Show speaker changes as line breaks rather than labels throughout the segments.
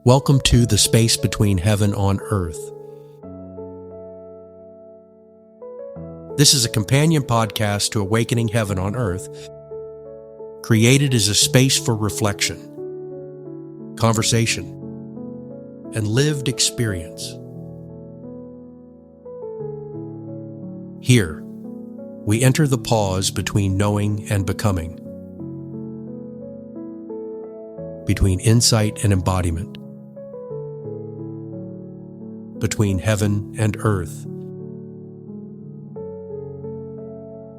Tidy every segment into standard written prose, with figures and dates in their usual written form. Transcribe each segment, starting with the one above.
Welcome to the space between heaven on earth. This is a companion podcast to Awakening Heaven on Earth, created as a space for reflection, conversation, and lived experience. Here, we enter the pause between knowing and becoming, between insight and embodiment, between heaven and earth.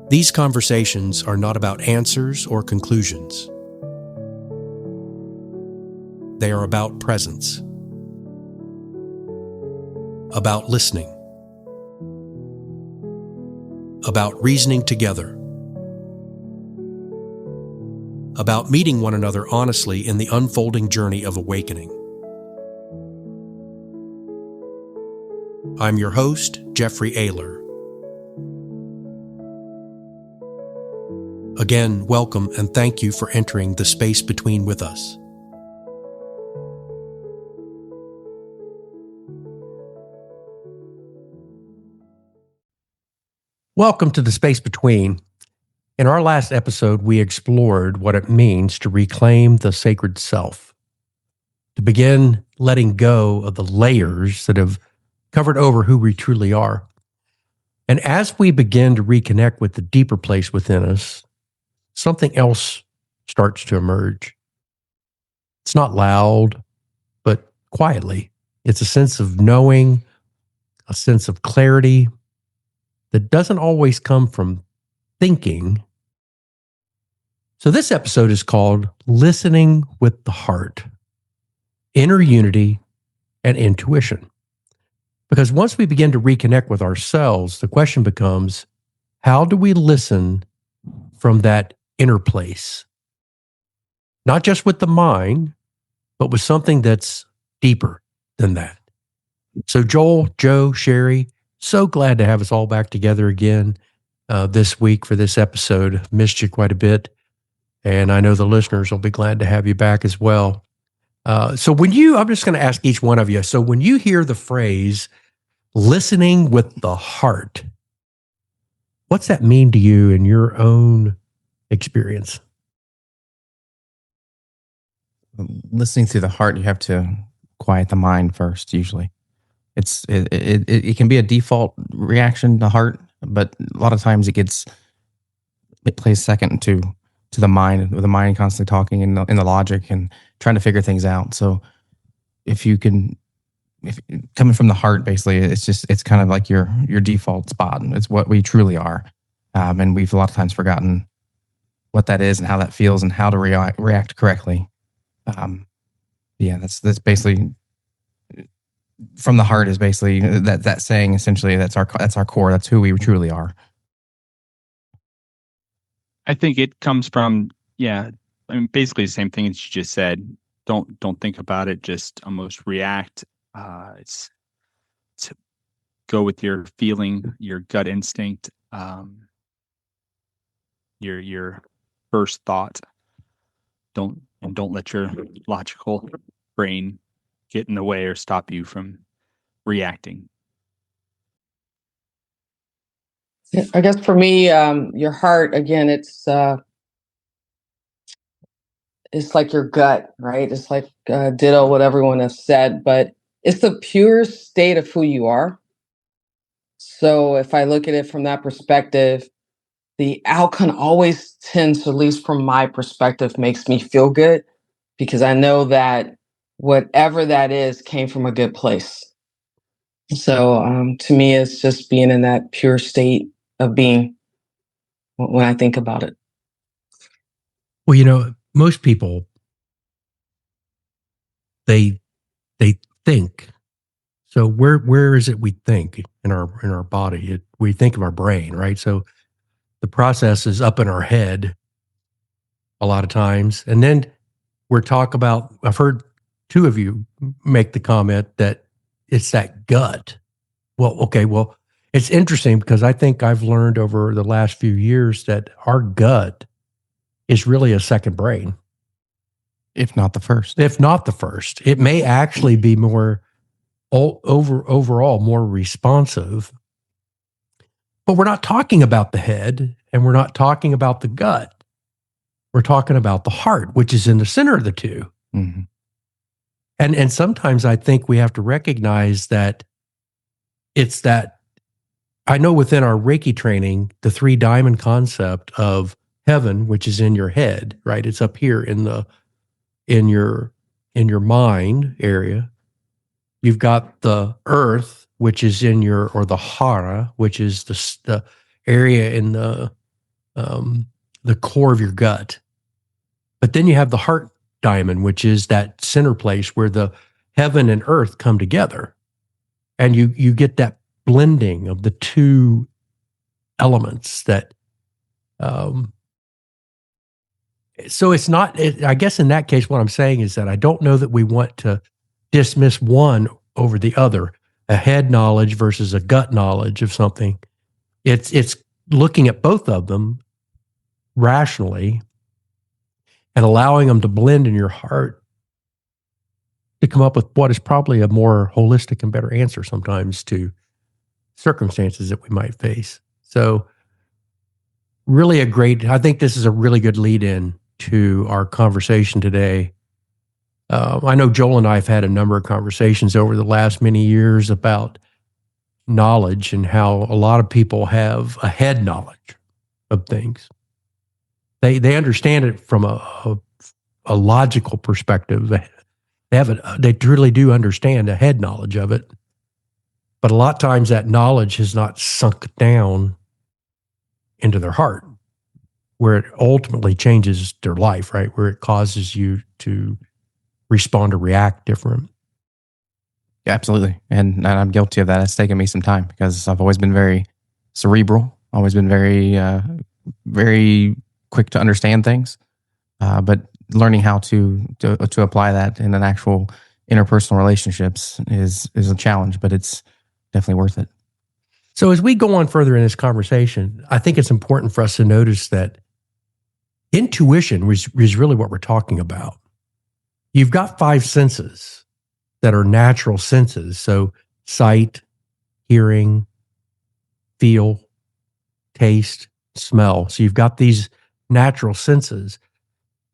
These conversations are not about answers or conclusions. They are about presence, about listening, about reasoning together, about meeting one another honestly in the unfolding journey of awakening. I'm your host, Sherri Keys. Again, welcome and thank you for entering the space between with us. Welcome to the space between. In our last episode, we explored what it means to reclaim the sacred self, to begin letting go of the layers that have covered over who we truly are. And as we begin to reconnect with the deeper place within us, something else starts to emerge. It's not loud, but quietly. It's a sense of knowing, a sense of clarity that doesn't always come from thinking. So this episode is called Listening with the Heart, Inner Unity and Intuition. Because once we begin to reconnect with ourselves, the question becomes, how do we listen from that inner place? Not just with the mind, but with something that's deeper than that. So Joel, Joe, Sherri, so glad to have us all back together again this week for this episode. Missed you quite a bit. And I know the listeners will be glad to have you back as well. I'm just going to ask each one of you. So when you hear the phrase, listening with the heart, what's that mean to you in your own experience?
Listening through the heart, you have to quiet the mind first. Usually, it can be a default reaction to heart, but a lot of times it plays second to the mind, with the mind constantly talking in the logic and trying to figure things out. So if coming from the heart, basically, it's kind of like your default spot. It's what we truly are, and we've a lot of times forgotten what that is and how that feels and how to react correctly. That's basically from the heart is basically that saying. Essentially, that's our core. That's who we truly are.
I think it comes from basically the same thing as you just said. Don't think about it. Just almost react. It's to go with your feeling, your gut instinct, your first thought. Don't let your logical brain get in the way or stop you from reacting.
I guess for me, your heart, again, it's like your gut, right? It's like ditto what everyone has said, but it's the pure state of who you are. So if I look at it from that perspective, the outcome always tends to, at least from my perspective, makes me feel good because I know that whatever that is came from a good place. So to me, it's just being in that pure state of being when I think about it.
Well, most people, they think. So where is it we think in our body? We think of our brain, right? So the process is up in our head a lot of times. And then I've heard two of you make the comment that it's that gut. Well, it's interesting because I think I've learned over the last few years that our gut is really a second brain.
if not the first.
If not the first, it may actually be more overall more responsive. But we're not talking about the head, and we're not talking about the gut. We're talking about the heart, which is in the center of the two.
Mm-hmm.
And sometimes I think we have to recognize that it's that, I know within our Reiki training, the 3 diamond concept of heaven, which is in your head, right? It's up here in your mind area. You've got the earth, which is in or the hara, which is the area in the core of your gut. But then you have the heart diamond, which is that center place where the heaven and earth come together. And you get that blending of the two elements that, so it's not, I guess in that case, what I'm saying is that I don't know that we want to dismiss one over the other, a head knowledge versus a gut knowledge of something. It's looking at both of them rationally and allowing them to blend in your heart to come up with what is probably a more holistic and better answer sometimes to circumstances that we might face. So really I think this is a really good lead in to our conversation today. I know Joel and I have had a number of conversations over the last many years about knowledge and how a lot of people have a head knowledge of things. They understand it from a logical perspective. They truly do understand a head knowledge of it. But a lot of times that knowledge has not sunk down into their heart, where it ultimately changes their life, right? Where it causes you to respond or react different.
Yeah, absolutely. And I'm guilty of that. It's taken me some time because I've always been very cerebral, always been very, very quick to understand things. But learning how to apply that in an actual interpersonal relationships is a challenge, but it's definitely worth it.
So as we go on further in this conversation, I think it's important for us to notice that intuition is really what we're talking about. You've got 5 senses that are natural senses. So sight, hearing, feel, taste, smell. So you've got these natural senses.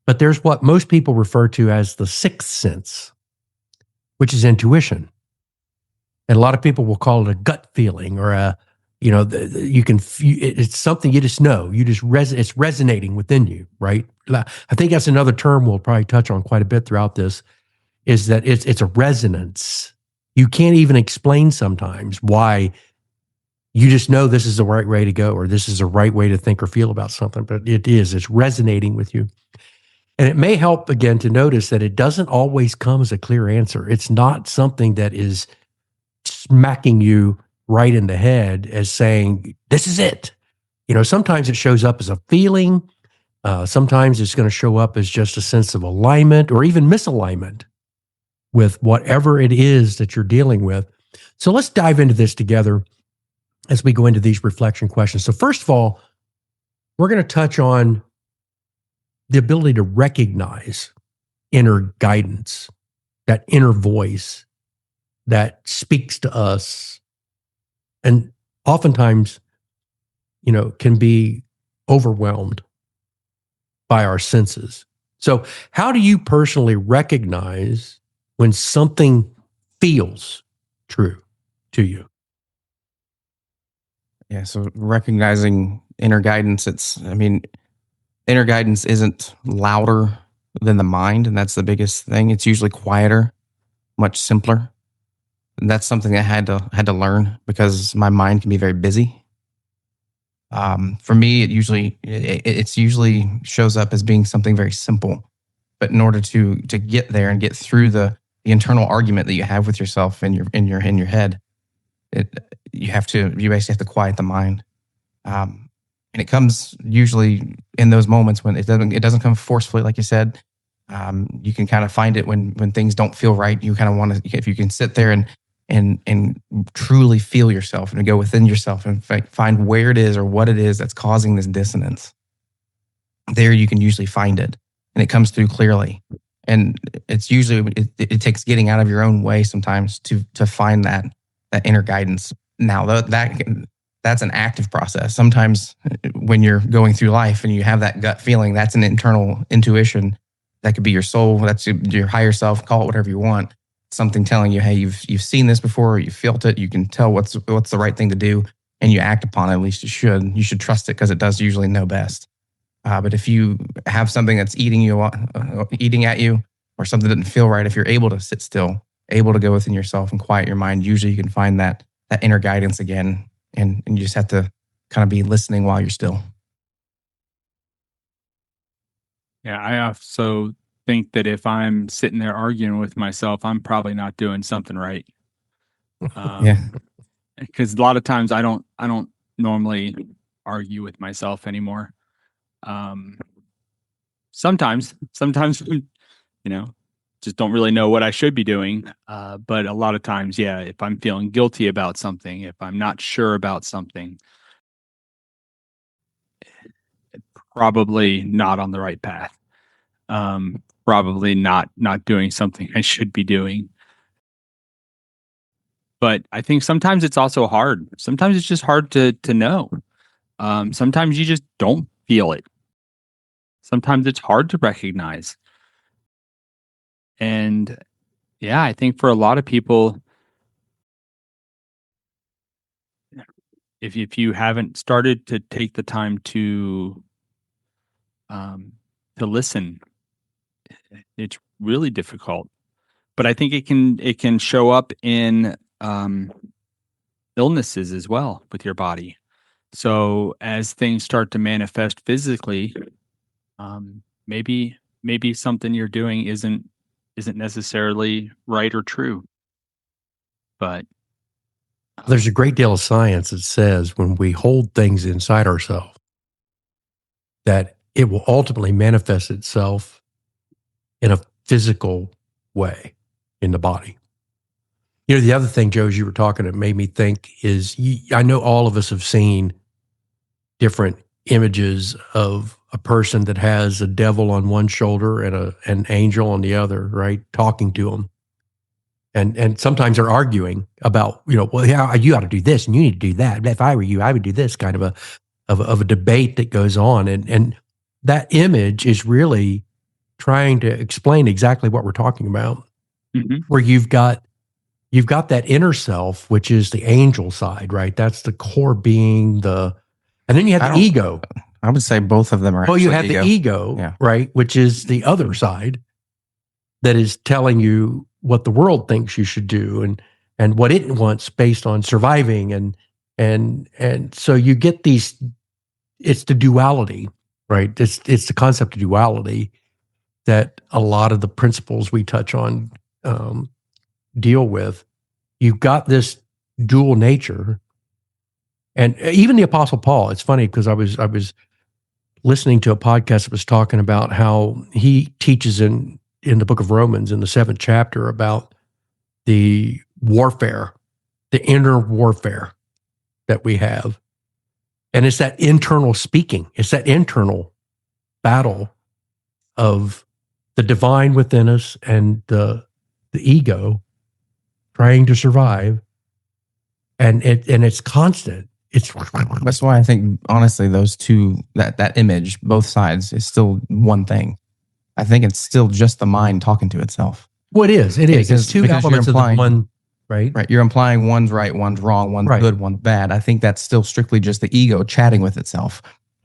But there's what most people refer to as the 6th sense, which is intuition. And a lot of people will call it a gut feeling or it's something you just know. It's resonating within you, right? I think that's another term we'll probably touch on quite a bit throughout this, is that it's a resonance. You can't even explain sometimes why. You just know this is the right way to go, or this is the right way to think or feel about something, but it's resonating with you. And it may help, again, to notice that it doesn't always come as a clear answer. It's not something that is smacking you right in the head as saying, this is it. Sometimes it shows up as a feeling. Sometimes it's going to show up as just a sense of alignment or even misalignment with whatever it is that you're dealing with. So let's dive into this together as we go into these reflection questions. So first of all, we're going to touch on the ability to recognize inner guidance, that inner voice that speaks to us and oftentimes, can be overwhelmed by our senses. So how do you personally recognize when something feels true to you?
Yeah, so recognizing inner guidance, inner guidance isn't louder than the mind, and that's the biggest thing. It's usually quieter, much simpler. And that's something I had to learn because my mind can be very busy. For me, it usually shows up as being something very simple. But in order to get there and get through the internal argument that you have with yourself in your head, you basically have to quiet the mind. And it comes usually in those moments when it doesn't come forcefully, like you said. You can kind of find it when things don't feel right. You kind of want to, if you can sit there and truly feel yourself and go within yourself and find where it is or what it is that's causing this dissonance. There you can usually find it, and it comes through clearly. And it's usually it takes getting out of your own way sometimes to find that inner guidance. Now that's an active process. Sometimes when you're going through life and you have that gut feeling, that's an internal intuition. That could be your soul. That's your higher self. Call it whatever you want. Something telling you, hey, you've seen this before. You felt it. You can tell what's the right thing to do, and you act upon it. At least you should. You should trust it because it does usually know best. But if you have something that's eating at you, or something that doesn't feel right, if you're able to sit still, able to go within yourself and quiet your mind, usually you can find that inner guidance again. And you just have to kind of be listening while you're still.
Yeah, I also think that if I'm sitting there arguing with myself, I'm probably not doing something right.
Yeah.
Because a lot of times I don't normally argue with myself anymore. Sometimes, just don't really know what I should be doing. But a lot of times, yeah, if I'm feeling guilty about something, if I'm not sure about something, probably not on the right path. Probably not doing something I should be doing. But I think sometimes it's also hard. Sometimes it's just hard to know. Sometimes you just don't feel it. Sometimes it's hard to recognize. And yeah, I think for a lot of people, if you haven't started to take the time to listen, it's really difficult. But I think it can show up in illnesses as well with your body. So as things start to manifest physically, maybe something you're doing isn't necessarily right or true. But
There's a great deal of science that says when we hold things inside ourselves, that it will ultimately manifest itself in a physical way in the body. The other thing, Joe, as you were talking, it made me think is I know all of us have seen different images of a person that has a devil on one shoulder and an angel on the other, right? Talking to them. And sometimes they're arguing about, well, yeah, you ought to do this and you need to do that. If I were you, I would do this, kind of a debate that goes on. And that image is really trying to explain exactly what we're talking about, where you've got that inner self, which is the angel side, right? That's the core being, and then you have the ego.
I would say both of them are.
Well, you have the ego, right? Which is the other side that is telling you what the world thinks you should do and what it wants based on surviving. And so you get these, it's the duality, right? It's the concept of duality that a lot of the principles we touch on deal with. You've got this dual nature. And even the Apostle Paul, it's funny because I was listening to a podcast that was talking about how he teaches in the book of Romans in the 7th chapter about the warfare, the inner warfare that we have. And it's that internal speaking. It's that internal battle of the divine within us and the ego trying to survive. And it's constant.
That's why I think, honestly, those two, that image, both sides, is still one thing. I think it's still just the mind talking to itself.
Well, it is. It's two elements of the one, right?
Right. You're implying one's right, one's wrong, one's good, one's bad. I think that's still strictly just the ego chatting with itself.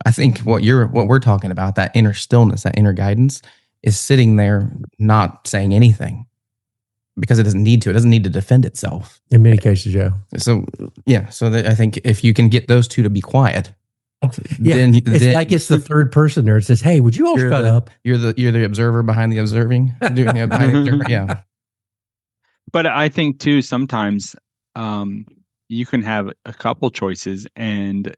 I think what we're talking about, that inner stillness, that inner guidance, is sitting there not saying anything because it doesn't need to. It doesn't need to defend itself.
In many cases, yeah.
So, yeah. So I think if you can get those two to be quiet,
then like it's the third person there. It says, "Hey, would you all shut up?"
You're the observer behind the observing. Yeah.
But I think too, sometimes you can have a couple choices, and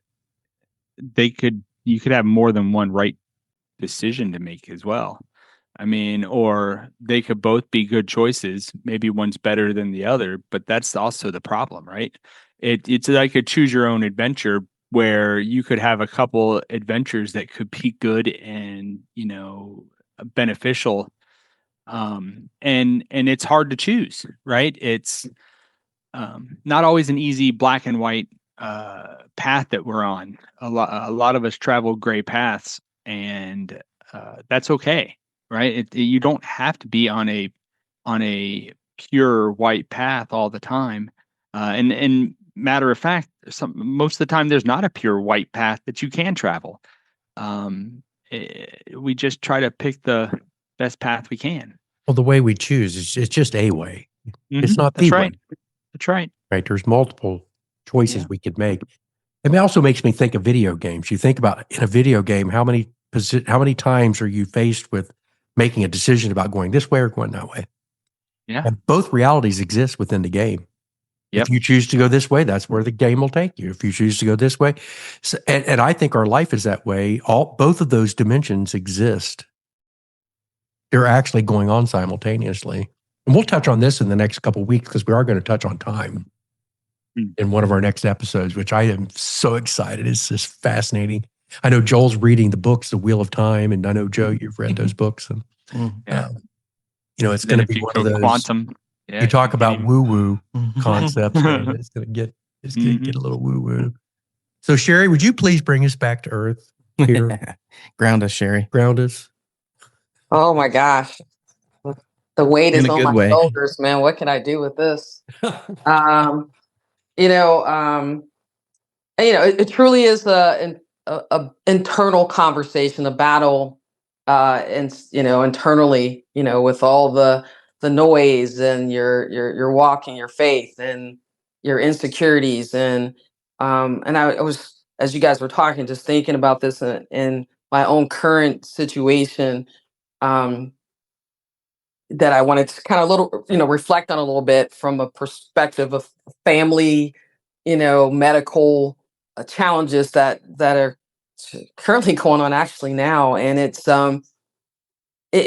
you could have more than one right decision to make as well. I mean, or they could both be good choices. Maybe one's better than the other, but that's also the problem, right? It's like a choose your own adventure where you could have a couple adventures that could be good and, beneficial And it's hard to choose, right? It's not always an easy black and white path that we're on. A lot of us travel gray paths, and that's okay, right? You don't have to be on a pure white path all the time. And matter of fact, most of the time there's not a pure white path that you can travel. We just try to pick the best path we can.
Well, the way we choose is it's just a way. It's not
That's
the
right.
way.
That's right.
Right? There's multiple choices we could make. It also makes me think of video games. You think about in a video game, how many times are you faced with making a decision about going this way or going that way?
Yeah.
And both realities exist within the game.
Yep.
If you choose to go this way, that's where the game will take you. If you choose to go this way, and I think our life is that way. Both of those dimensions exist. They're actually going on simultaneously. And we'll touch on this in the next couple of weeks because we are going to touch on time in one of our next episodes, which I am so excited. It's just fascinating. I know Joel's reading the books, The Wheel of Time, and I know, Joe, you've read those books. And, it's going to be one of those.
Quantum.
Yeah, you talk about woo-woo concepts, man. It's going to get a little woo-woo. So, Sherri, would you please bring us back to earth here?
Ground us, Sherri.
Ground us.
Oh my gosh. The weight is on my shoulders, man. What can I do with this? It truly is a internal conversation, a battle, internally, with all the noise and your walk and your faith and your insecurities and I was, as you guys were talking, just thinking about this in my own current situation. That I wanted to kind of reflect on a little bit from a perspective of family, medical challenges that are currently going on actually now. And it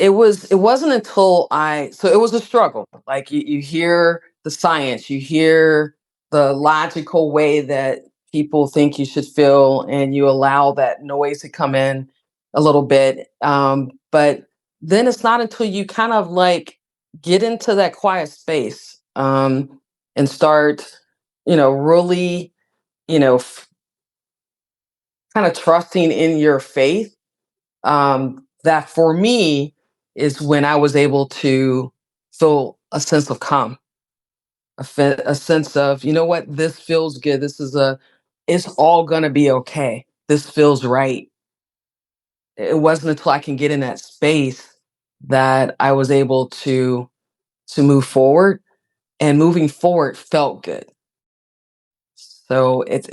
wasn't until so it was a struggle. Like you hear the science, you hear the logical way that people think you should feel, and you allow that noise to come in a little bit. But then it's not until you kind of like get into that quiet space and start, really, kind of trusting in your faith. That for me is when I was able to feel a sense of calm, a sense of, what, this feels good. It's all going to be okay. This feels right. It wasn't until I can get in that space that I was able to move forward, and moving forward felt good. So it's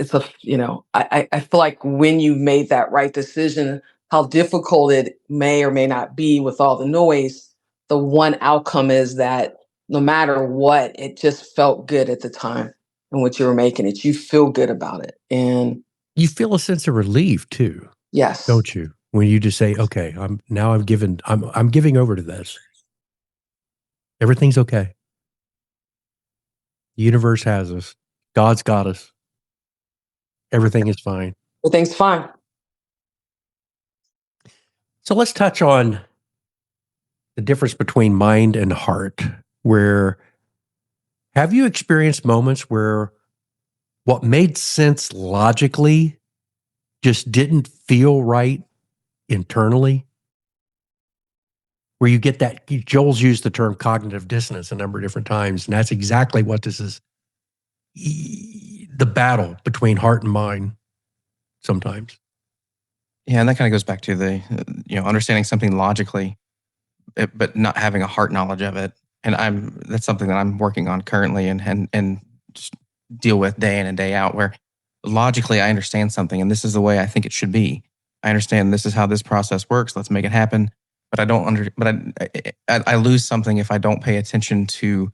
I feel like when you made that right decision, how difficult it may or may not be with all the noise, the one outcome is that no matter what, it just felt good at the time in which you were making it. You feel good about it. And
you feel a sense of relief too.
Yes.
Don't you? When you just say, okay, I'm giving over to this. Everything's okay. The universe has us. God's got us. Everything is fine.
Everything's fine.
So let's touch on the difference between mind and heart. Have you experienced moments where what made sense logically just didn't feel right internally? Where you get that, Joel's used the term cognitive dissonance a number of different times, and that's exactly what this is. The battle between heart and mind sometimes.
Yeah, and that kind of goes back to the, understanding something logically, but not having a heart knowledge of it. And that's something that I'm working on currently and just deal with day in and day out, where logically I understand something and this is the way I think it should be. I understand this is how this process works. Let's make it happen. But I lose something if I don't pay attention to,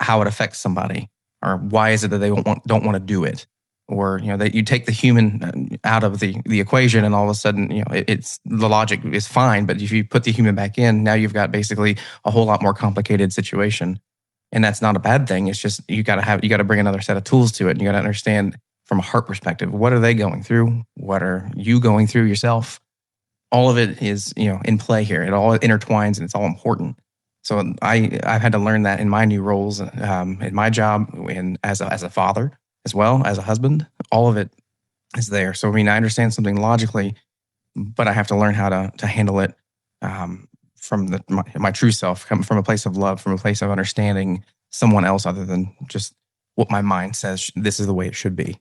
how it affects somebody, or why is it that they don't want to do it, or that you take the human out of the equation, and all of a sudden it's the logic is fine, but if you put the human back in, now you've got basically a whole lot more complicated situation, and that's not a bad thing. It's just you got to bring another set of tools to it, and you got to understand from a heart perspective, what are they going through, what are you going through yourself. All of it is, in play here. It all intertwines and it's all important. So I've had to learn that in my new roles, in my job, and as a father as well as a husband. All of it is there. So I mean, I understand something logically, but I have to learn how to handle it from my true self, come from a place of love, from a place of understanding someone else other than just what my mind says this is the way it should be.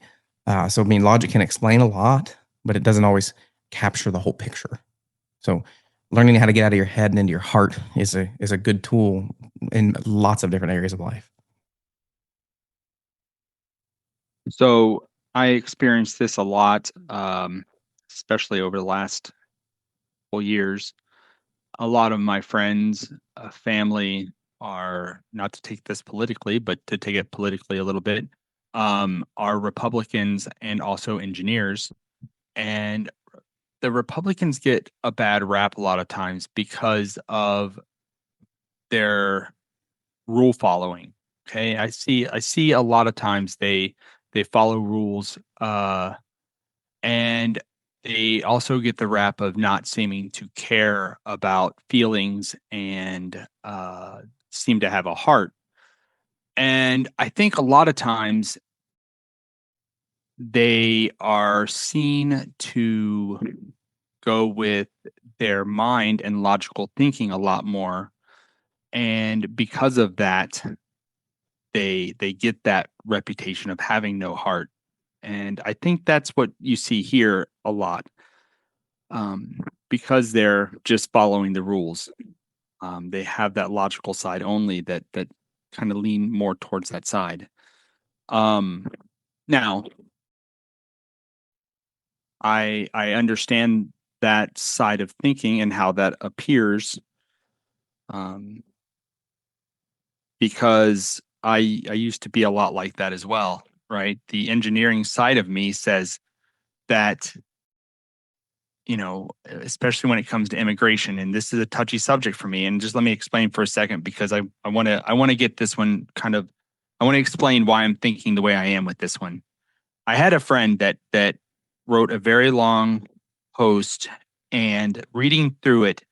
So I mean, logic can explain a lot, but it doesn't always capture the whole picture. So learning how to get out of your head and into your heart is a good tool in lots of different areas of life.
So I experienced this a lot, especially over the last couple years. A lot of my friends, family are, not to take this politically, but to take it politically a little bit, are Republicans and also engineers. And the Republicans get a bad rap a lot of times because of their rule following. Okay. I see a lot of times they follow rules, and they also get the rap of not seeming to care about feelings and seem to have a heart. And I think a lot of times they are seen to go with their mind and logical thinking a lot more. And because of that, they get that reputation of having no heart. And I think that's what you see here a lot, because they're just following the rules. They have that logical side only that kind of lean more towards that side. Now, I understand that side of thinking and how that appears, um, because I used to be a lot like that as well, right? The engineering side of me says that, especially when it comes to immigration, and this is a touchy subject for me. And just let me explain for a second, because I want to get this one I want to explain why I'm thinking the way I am with this one. I had a friend that wrote a very long post, and reading through it,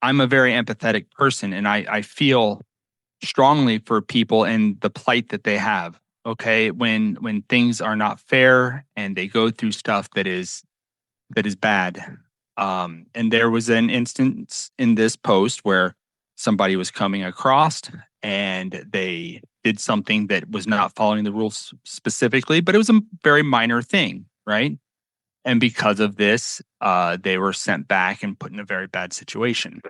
I'm a very empathetic person, and I feel strongly for people and the plight that they have. Okay, when things are not fair and they go through stuff that is bad. And there was an instance in this post where somebody was coming across and they did something that was not following the rules specifically, but it was a very minor thing, right? And because of this, they were sent back and put in a very bad situation.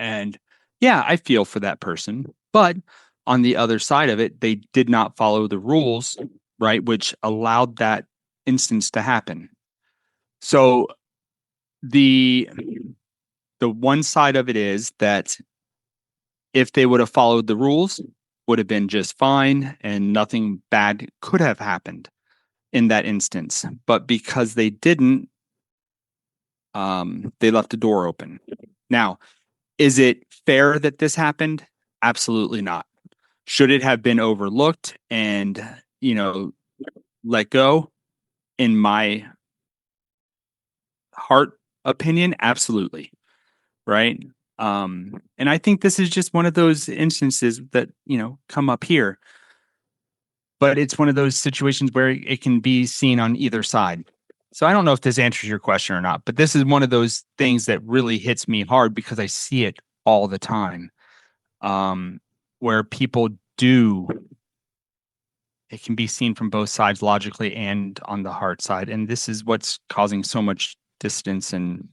And yeah, I feel for that person. But on the other side of it, they did not follow the rules, right? Which allowed that instance to happen. So the the one side of it is that if they would have followed the rules, would have been just fine and nothing bad could have happened in that instance. But because they didn't, they left the door open. Now, is it fair that this happened? Absolutely not. Should it have been overlooked and, let go? In my heart opinion, absolutely. Right? And I think this is just one of those instances that, come up here. But it's one of those situations where it can be seen on either side. So I don't know if this answers your question or not, but this is one of those things that really hits me hard because I see it all the time. Where people do, it can be seen from both sides logically and on the heart side. And this is what's causing so much distance and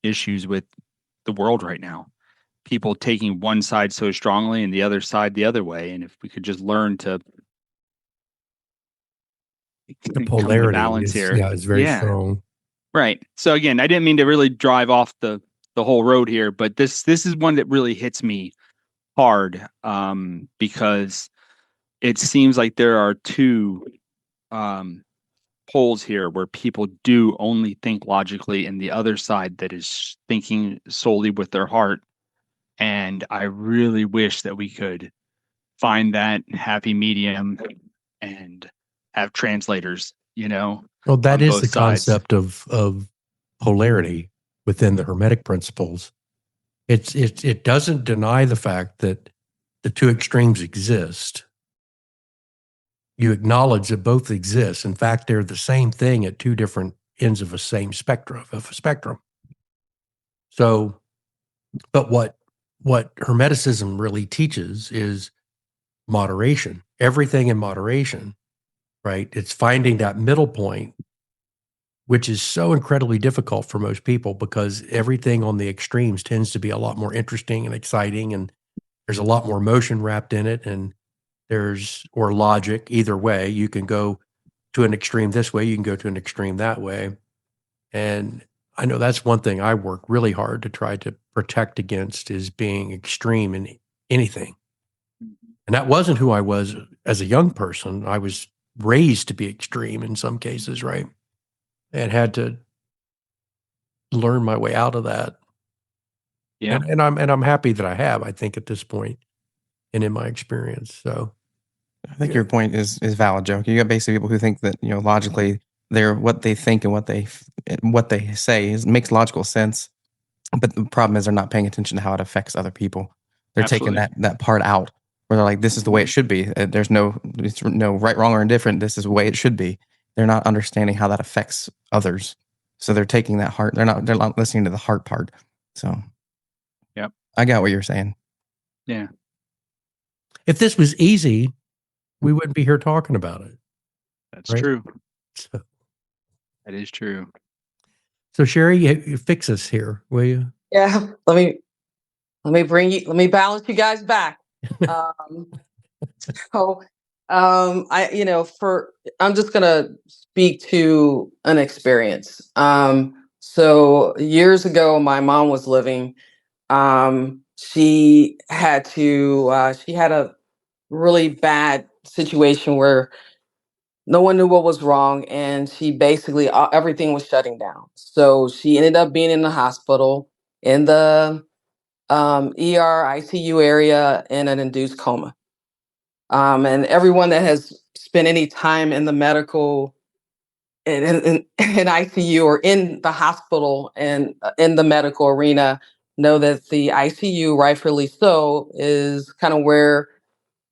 issues with the world right now. People taking one side so strongly and the other side the other way. And if we could just learn to
The
come to
polarity
balance
is,
here.
is very strong.
Right. So again, I didn't mean to really drive off the whole road here, but this is one that really hits me hard, because it seems like there are two um, poles here where people do only think logically, and the other side that is thinking solely with their heart. And I really wish that we could find that happy medium and have translators,
Well, that
on
is
both
the
sides.
concept of polarity within the Hermetic principles. It doesn't deny the fact that the two extremes exist. You acknowledge that both exist. In fact, they're the same thing at two different ends of a spectrum. So, but what Hermeticism really teaches is moderation. Everything in moderation, right? It's finding that middle point, which is so incredibly difficult for most people because everything on the extremes tends to be a lot more interesting and exciting, and there's a lot more emotion wrapped in it, and or logic. Either way, you can go to an extreme this way, you can go to an extreme that way. And I know that's one thing I work really hard to try to protect against is being extreme in anything. And that wasn't who I was as a young person. I was raised to be extreme in some cases, right? And had to learn my way out of that.
Yeah.
And I'm happy that I have, I think, at this point and in my experience. So
I think your point is valid, Joe. You got basically people who think that, logically they're what they think and what they say makes logical sense. But the problem is they're not paying attention to how it affects other people. They're
Absolutely.
taking that part out where they're like, this is the way it should be. There's no right, wrong, or indifferent. This is the way it should be. They're not understanding how that affects others. So they're taking that heart. They're not listening to the heart part. So
yep.
I got what you're saying.
Yeah.
If this was easy, we wouldn't be here talking about it.
That's
right?
true.
So,
That is true.
so Sherri, you fix us here, will you?
Yeah, let me balance you guys back. So, I'm just gonna speak to an experience. So years ago, my mom was living. She had a really bad situation where no one knew what was wrong, and she basically everything was shutting down. So she ended up being in the hospital in the ER ICU area in an induced coma. And everyone that has spent any time in the medical in ICU or in the hospital and in the medical arena know that the ICU, rightfully so, is kind of where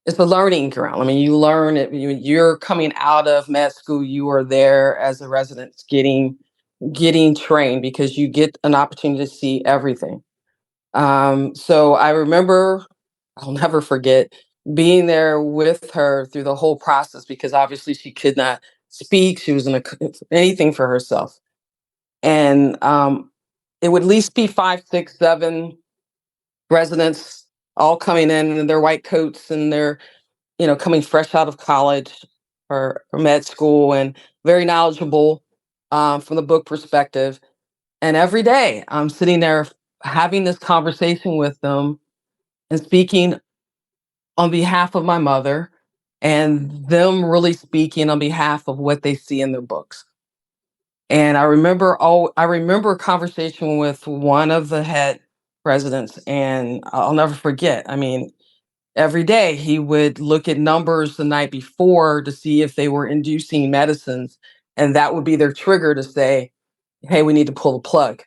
it's a learning ground. I mean, you learn it. You're coming out of med school. You are there as a resident, getting trained because you get an opportunity to see everything. So I remember, I'll never forget being there with her through the whole process because obviously she could not speak. She was anything for herself. And it would at least be 5, 6, 7 residents all coming in their white coats and they're, coming fresh out of college or med school and very knowledgeable from the book perspective. And every day I'm sitting there having this conversation with them and speaking on behalf of my mother and them really speaking on behalf of what they see in their books. And I remember a conversation with one of the head residents, and I'll never forget. I mean, every day he would look at numbers the night before to see if they were inducing medicines, and that would be their trigger to say, "Hey, we need to pull the plug."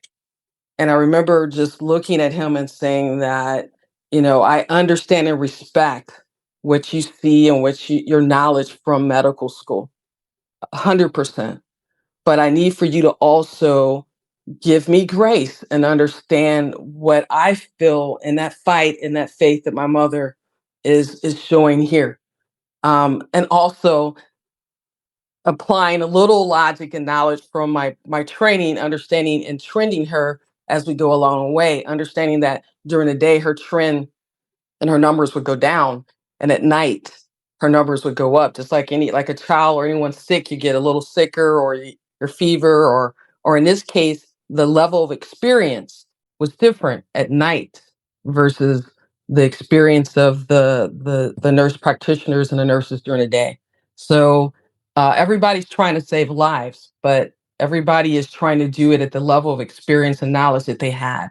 And I remember just looking at him and saying that, I understand and respect what you see and your knowledge from medical school, 100%. But I need for you to also give me grace and understand what I feel in that fight and that faith that my mother is showing here. And also applying a little logic and knowledge from my training, understanding and trending her as we go along the way, understanding that during the day her trend and her numbers would go down, and at night her numbers would go up. Just like a child or anyone sick, you get a little sicker or your fever, or in this case, the level of experience was different at night versus the experience of the nurse practitioners and the nurses during the day. So everybody's trying to save lives, but everybody is trying to do it at the level of experience and knowledge that they had.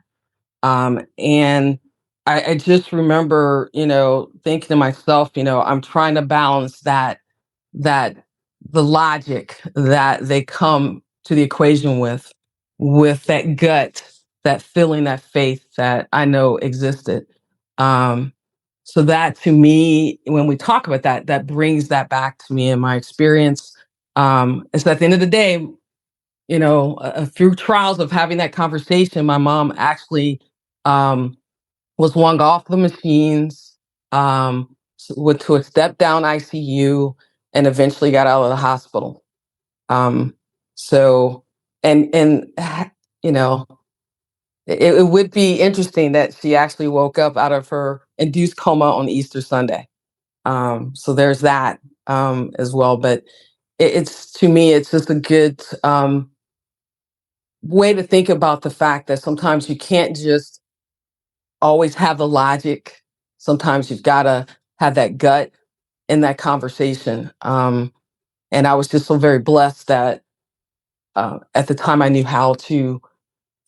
And I just remember, thinking to myself, I'm trying to balance that the logic that they come to the equation with that gut that feeling, that faith that I know existed. So that to me, when we talk about that, that brings that back to me in my experience. It's at the end of the day, through trials of having that conversation, my mom actually was swung off the machines, went to a step down ICU, and eventually got out of the hospital. Um, so, and you know, it would be interesting that she actually woke up out of her induced coma on Easter Sunday. So there's that as well. But it's to me, it's just a good way to think about the fact that sometimes you can't just always have the logic. Sometimes you've got to have that gut in that conversation. And I was just so very blessed that at the time I knew how to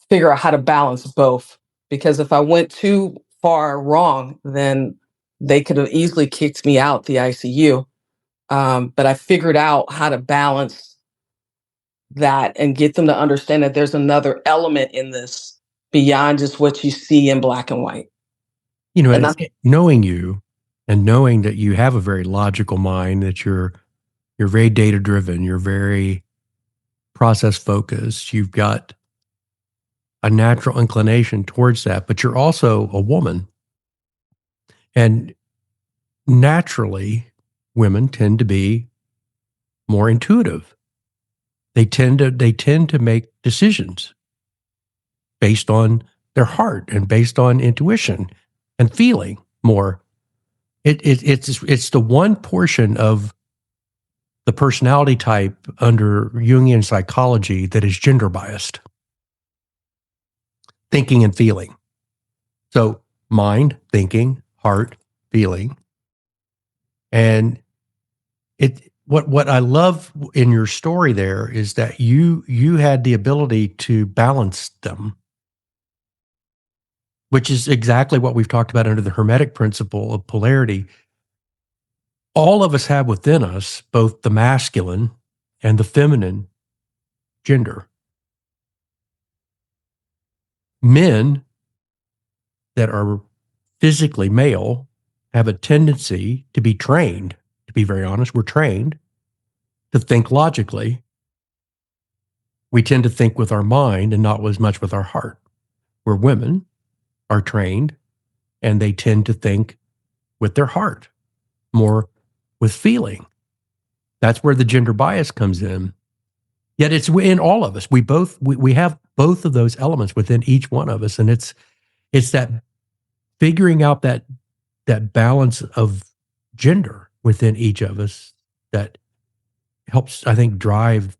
figure out how to balance both. Because if I went too far wrong, then they could have easily kicked me out the ICU. But I figured out how to balance that and get them to understand that there's another element in this beyond just what you see in black and white. And
And knowing you and knowing that you have a very logical mind, that you're very data driven, you're very process focused, you've got a natural inclination towards that, but you're also a woman. And naturally, women tend to be more intuitive. They tend to make decisions based on their heart and based on intuition and feeling more. It's the one portion of the personality type under Jungian psychology that is gender biased. Thinking and feeling. So mind, thinking, heart, feeling. And what I love in your story there is that you had the ability to balance them, which is exactly what we've talked about under the Hermetic principle of polarity. All of us have within us both the masculine and the feminine gender. Men that are physically male have a tendency to be trained, to be very honest, we're trained to think logically. We tend to think with our mind and not as much with our heart. Where women are trained and they tend to think with their heart, more with feeling. That's where the gender bias comes in. Yet it's in all of us. We have both of those elements within each one of us. And it's that figuring out that balance of gender within each of us that helps, I think, drive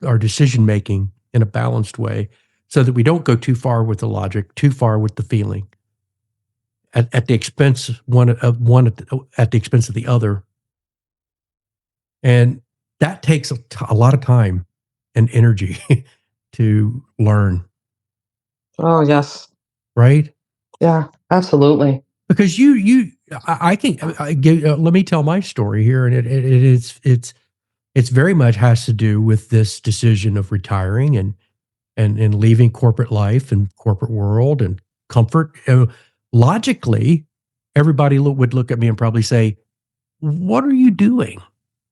our decision making in a balanced way so that we don't go too far with the logic, too far with the feeling at the expense at the expense of the other. And that takes a lot of time and energy to learn.
Oh, yes.
Right?
Yeah, absolutely.
Because let me tell my story here. And it's very much has to do with this decision of retiring and leaving corporate life and corporate world and comfort. Logically, everybody would look at me and probably say, "What are you doing?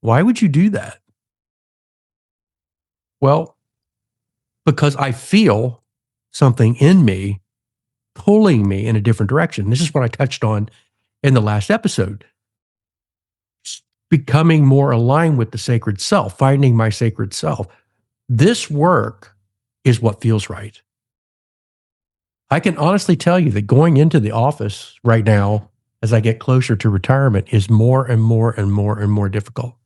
Why would you do that?" Well, because I feel something in me pulling me in a different direction. This is what I touched on in the last episode. Becoming more aligned with the sacred self, finding my sacred self. This work is what feels right. I can honestly tell you that going into the office right now, as I get closer to retirement, is more and more and more and more difficult.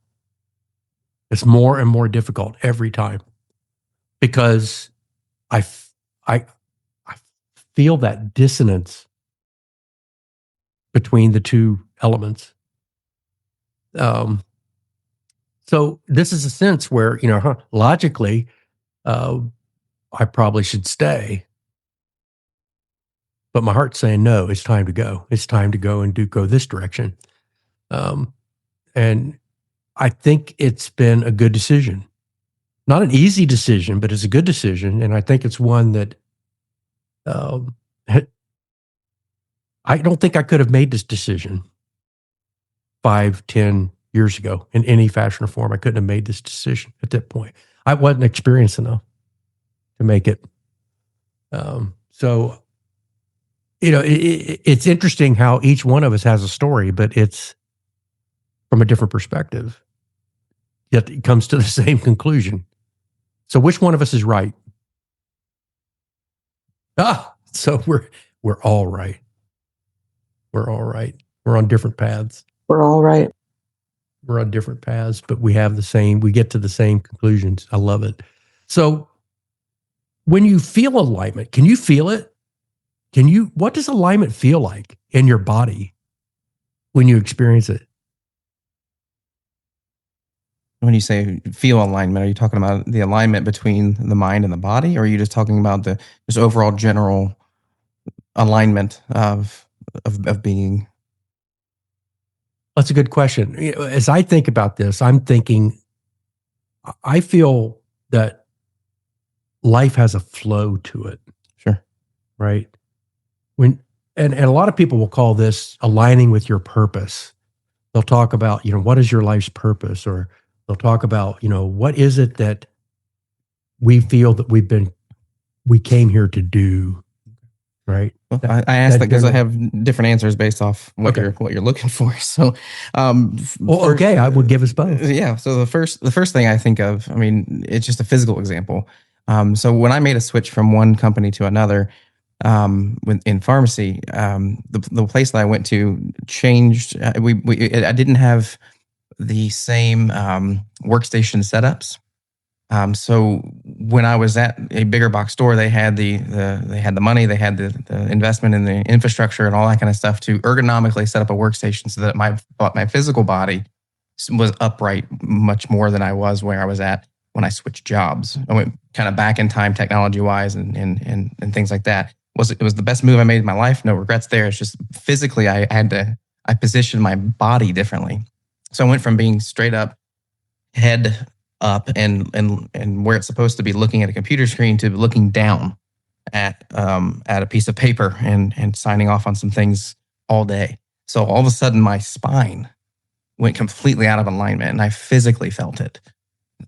It's more and more difficult every time because I feel that dissonance between the two elements. So this is a sense where, logically, I probably should stay. But my heart's saying, no, it's time to go. It's time to go and go this direction. And I think it's been a good decision. Not an easy decision, but it's a good decision. And I think it's one that Um, I don't think I could have made this decision 5, 10 years ago in any fashion or form. I couldn't have made this decision at that point. I wasn't experienced enough to make it. So, it's interesting how each one of us has a story, but it's from a different perspective. Yet it comes to the same conclusion. So, which one of us is right? So we're all right. We're all right. We're on different paths.
We're all right.
We're on different paths, but we get to the same conclusions. I love it. So when you feel alignment, can you feel it? What does alignment feel like in your body when you experience it?
When you say feel alignment, are you talking about the alignment between the mind and the body, or are you just talking about the just overall general alignment of being?
That's a good question. As I think about this, I'm thinking, I feel that life has a flow to it.
Sure.
Right. And a lot of people will call this aligning with your purpose. They'll talk about, what is your life's purpose? Or they'll talk about, what is it that we feel that we came here to do. Right.
Well, I asked that because I have different answers based off what you're looking for. So,
I would give us both.
Yeah. So the first thing I think of, it's just a physical example. So when I made a switch from one company to another, in pharmacy, the place that I went to changed. I didn't have the same workstation setups. So when I was at a bigger box store, they had the money, they had the investment in the infrastructure and all that kind of stuff to ergonomically set up a workstation so that my physical body was upright much more than I was where I was at when I switched jobs. I went kind of back in time technology wise and things like that. It was the best move I made in my life. No regrets there. It's just physically I positioned my body differently. So I went from being straight up head up and where it's supposed to be looking at a computer screen to looking down at a piece of paper and signing off on some things all day. So all of a sudden my spine went completely out of alignment and I physically felt it.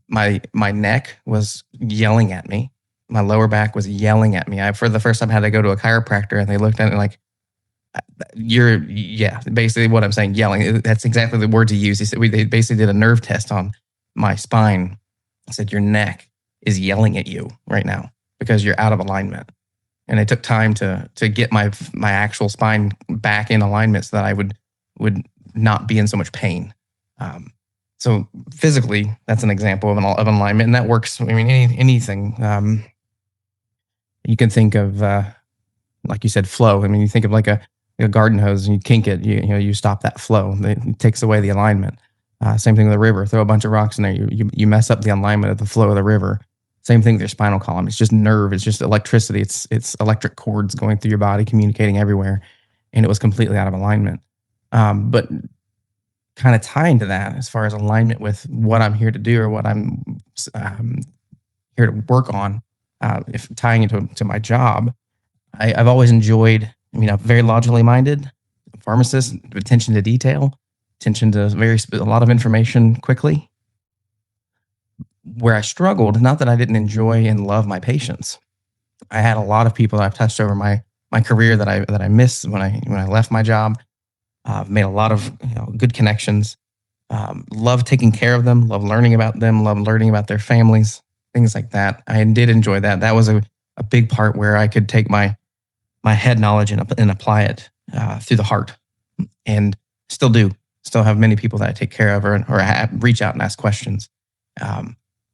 My neck was yelling at me. My lower back was yelling at me. I, for the first time, had to go to a chiropractor and they looked at it like, basically what I'm saying, yelling. That's exactly the word to use. They basically did a nerve test on my spine. I said, your neck is yelling at you right now because you're out of alignment. And it took time to get my actual spine back in alignment so that I would not be in so much pain. So physically, that's an example of alignment, and that works. Anything. You can think of, like you said, flow. You think of like a garden hose, and you kink it. You stop that flow. It takes away the alignment. Same thing with the river. Throw a bunch of rocks in there. You mess up the alignment of the flow of the river. Same thing with your spinal column. It's just nerve. It's just electricity. It's electric cords going through your body, communicating everywhere, and it was completely out of alignment. But kind of tying to that, as far as alignment with what I'm here to do or what I'm here to work on, if tying it to my job, I've always enjoyed. I'm very logically minded, pharmacist, attention to detail, attention to a lot of information quickly. Where I struggled, not that I didn't enjoy and love my patients. I had a lot of people that I've touched over my career that I missed when I left my job. Made a lot of good connections. Love taking care of them. Love learning about them. Love learning about their families. Things like that. I did enjoy that. That was a big part where I could take my head knowledge and apply it through the heart, and still do. Still have many people that I take care of or reach out and ask questions.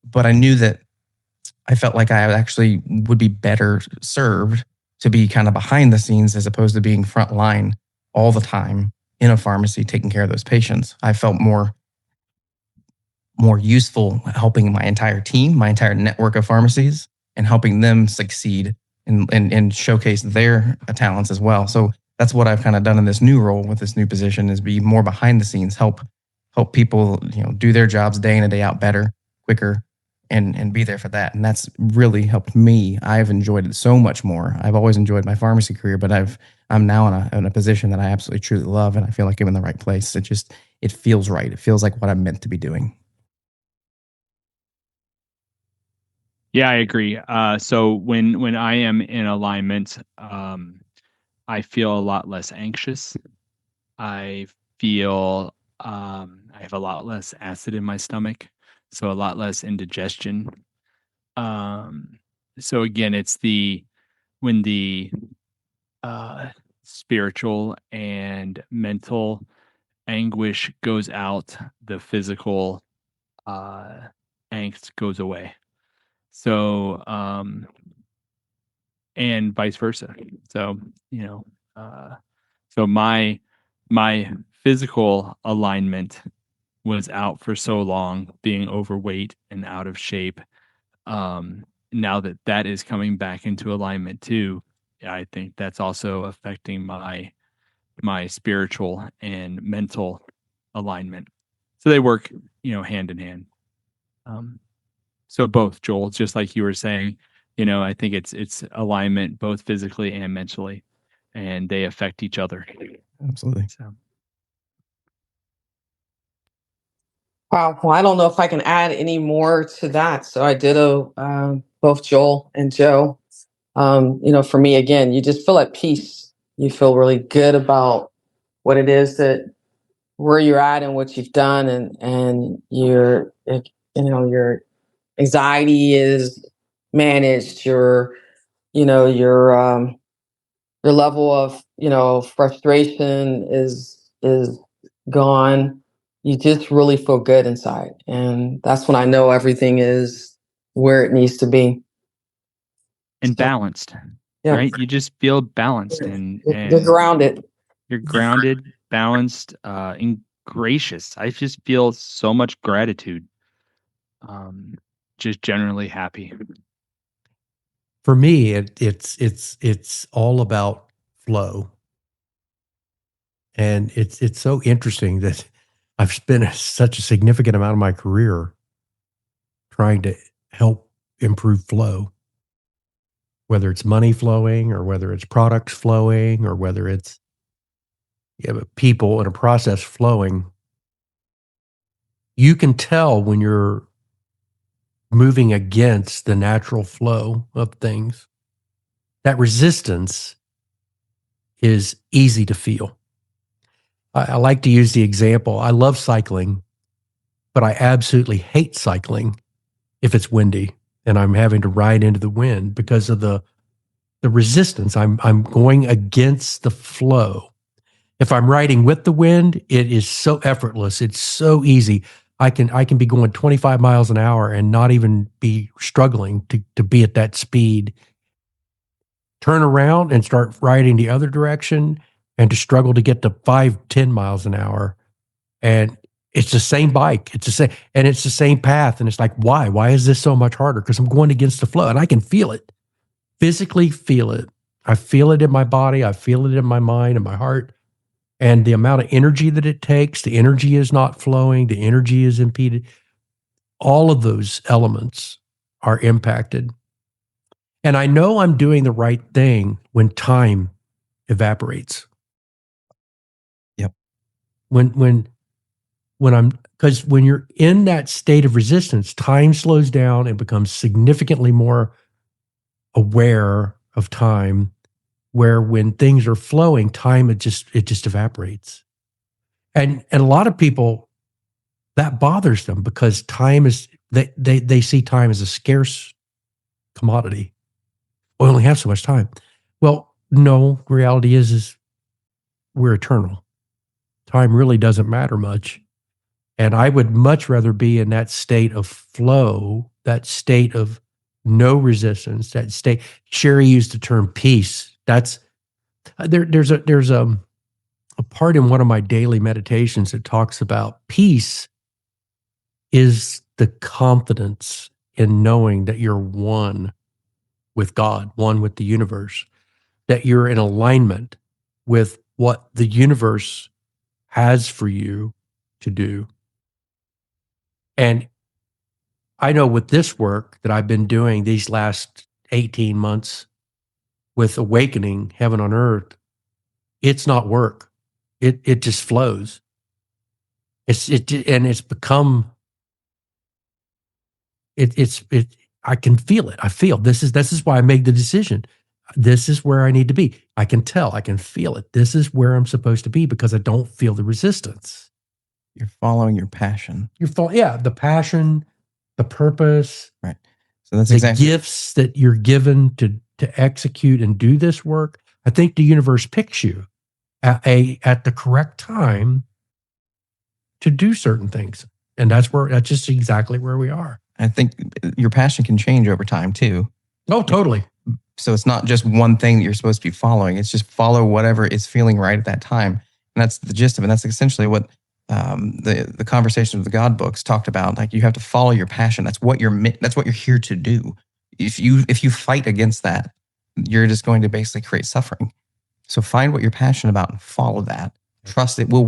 But I knew that I felt like I actually would be better served to be kind of behind the scenes as opposed to being front line all the time in a pharmacy taking care of those patients. I felt more useful helping my entire team, my entire network of pharmacies, and helping them succeed and showcase their talents as well. So that's what I've kind of done in this new role with this new position, is be more behind the scenes, help people do their jobs day in and day out better, quicker, and be there for that. And that's really helped me. I've enjoyed it so much more. I've always enjoyed my pharmacy career, but I'm now in a position that I absolutely truly love, and I feel like I'm in the right place. It feels right. It feels like what I'm meant to be doing.
Yeah, I agree. So when I am in alignment, I feel a lot less anxious. I feel I have a lot less acid in my stomach, so a lot less indigestion. Um, so again, it's when the uh, spiritual and mental anguish goes out, the physical uh, angst goes away. So and vice versa. So you know, uh, so my physical alignment was out for so long, being overweight and out of shape. Now that that is coming back into alignment too, I think that's also affecting my spiritual and mental alignment. So they work, hand in hand. Um, so both, Joel, just like you were saying, I think it's alignment both physically and mentally, and they affect each other.
Absolutely.
So
Wow. Well, I don't know if I can add any more to that. So I ditto both Joel and Joe. For me, again, you just feel at peace. You feel really good about what it is that where you're at and what you've done, and your anxiety is managed. Your level of frustration is gone. You just really feel good inside, and that's when I know everything is where it needs to be.
and balanced,
Yeah,
right? You just feel balanced
you're grounded.
you're grounded, balanced, and gracious. I just feel so much gratitude. Just generally happy.
For me, it's all about flow. And it's so interesting that I've spent such a significant amount of my career trying to help improve flow, whether it's money flowing or whether it's products flowing or whether it's people and a process flowing. You can tell when you're moving against the natural flow of things. That resistance is easy to feel. I like to use the example. I love cycling, but I absolutely hate cycling if it's windy and I'm having to ride into the wind because of the resistance. I'm going against the flow. If I'm riding with the wind, it is so effortless. It's so easy. I can be going 25 miles an hour and not even be struggling to be at that speed. Turn around and start riding the other direction and to struggle to get to 5-10 miles an hour. And it's the same bike. It's the same path. And it's like, why? Why is this so much harder? Because I'm going against the flow and I can feel it, physically feel it. I feel it in my body. I feel it in my mind and my heart. And the amount of energy that it takes, the energy is not flowing, the energy is impeded. All of those elements are impacted. And I know I'm doing the right thing when time evaporates.
Yep.
Because when you're in that state of resistance, time slows down and becomes significantly more aware of time, where when things are flowing, time it just evaporates. And a lot of people, that bothers them because time is they see time as a scarce commodity. We only have so much time. Well, no, reality is we're eternal. Time really doesn't matter much. And I would much rather be in that state of flow, that state of no resistance, that state. Sherri used the term peace. That's there's a part in one of my daily meditations that talks about peace is the confidence in knowing that you're one with God, one with the universe, that you're in alignment with what the universe has for you to do. And I know with this work that I've been doing these last 18 months with awakening heaven on earth, it's not work. It just flows. And it's become it I can feel it. I feel this is why I made the decision. This is where I need to be. I can tell, I can feel it. This is where I'm supposed to be because I don't feel the resistance.
You're following your passion.
The passion, the purpose,
right? So that's
the
exactly
gifts that you're given to execute and do this work. I think the universe picks you at the correct time to do certain things, and that's just exactly where we are.
I think your passion can change over time too.
Oh, totally.
So it's not just one thing that you're supposed to be following. It's just follow whatever is feeling right at that time. And that's the gist of it. That's essentially what the conversation of the God books talked about. Like, you have to follow your passion. That's what you're here to do. If you fight against that, you're just going to basically create suffering. So find what you're passionate about and follow that. Trust it will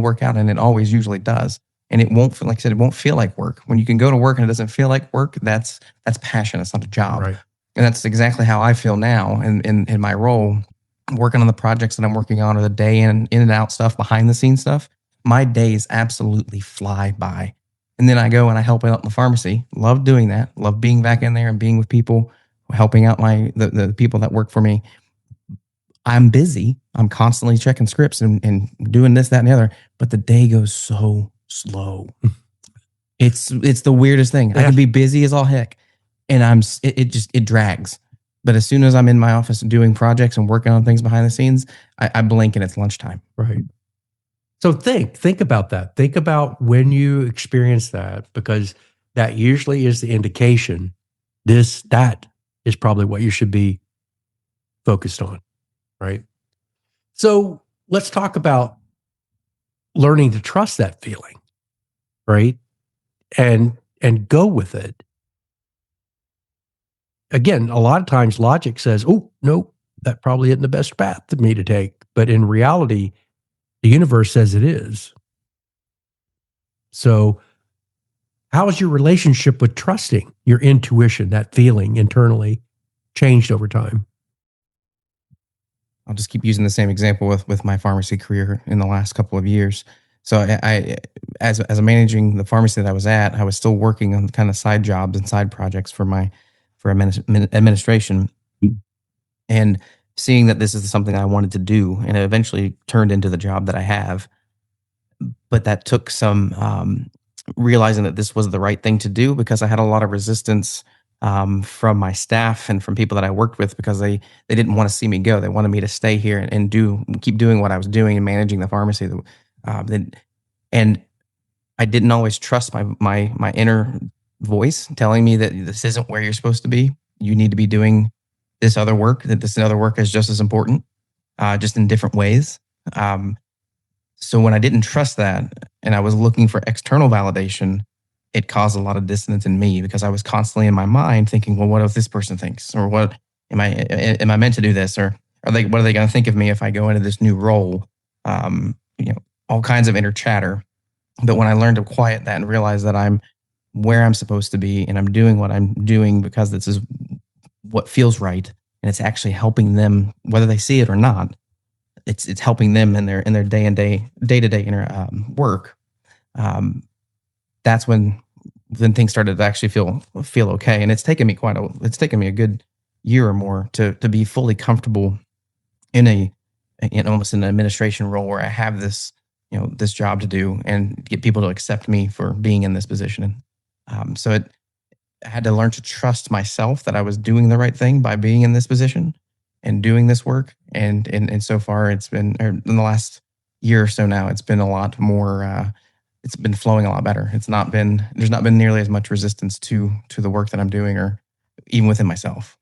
work out, and it always usually does. And it won't feel, like I said, it won't feel like work. When you can go to work and it doesn't feel like work, that's passion. It's not a job.
Right.
And that's exactly how I feel now in my role, working on the projects that I'm working on, or the day in and out stuff, behind the scenes stuff. My days absolutely fly by. And then I go and I help out in the pharmacy. Love doing that. Love being back in there and being with people, helping out the people that work for me. I'm busy. I'm constantly checking scripts and doing this, that, and the other. But the day goes so slow. It's the weirdest thing. I can be busy as all heck, and it drags. But as soon as I'm in my office doing projects and working on things behind the scenes, I blink and it's lunchtime.
Right. So think about that. Think about when you experience that, because that usually is the indication that is probably what you should be focused on. Right. So let's talk about learning to trust that feeling. Right. And go with it. Again, a lot of times logic says, oh, no, that probably isn't the best path for me to take. But in reality, the universe says it is. So how has your relationship with trusting your intuition, that feeling internally, changed over time?
I'll just keep using the same example with my pharmacy career in the last couple of years. So I as a managing the pharmacy that I was at, I was still working on kind of side jobs and side projects for administration, and seeing that this is something I wanted to do, and it eventually turned into the job that I have. But that took some realizing that this was the right thing to do, because I had a lot of resistance from my staff and from people that I worked with, because they didn't want to see me go. They wanted me to stay here and keep doing what I was doing and managing the pharmacy. And I didn't always trust my inner voice telling me that this isn't where you're supposed to be. You need to be doing this other work, that this other work is just as important, just in different ways. So when I didn't trust that and I was looking for external validation, it caused a lot of dissonance in me, because I was constantly in my mind thinking, well, what if this person thinks? Or what am I meant to do this? Or what are they going to think of me if I go into this new role? All kinds of inner chatter. But when I learned to quiet that and realize that I'm where I'm supposed to be, and I'm doing what I'm doing because this is what feels right, and it's actually helping them, whether they see it or not, it's helping them in their day-to-day inner work. That's when things started to actually feel okay. And it's taken me a good year or more to be fully comfortable in almost an administration role, where I have this job to do and get people to accept me for being in this position. So I had to learn to trust myself that I was doing the right thing by being in this position and doing this work. And so far, it's been, in the last year or so now, it's been a lot more. It's been flowing a lot better. There's not been nearly as much resistance to the work that I'm doing, or even within myself.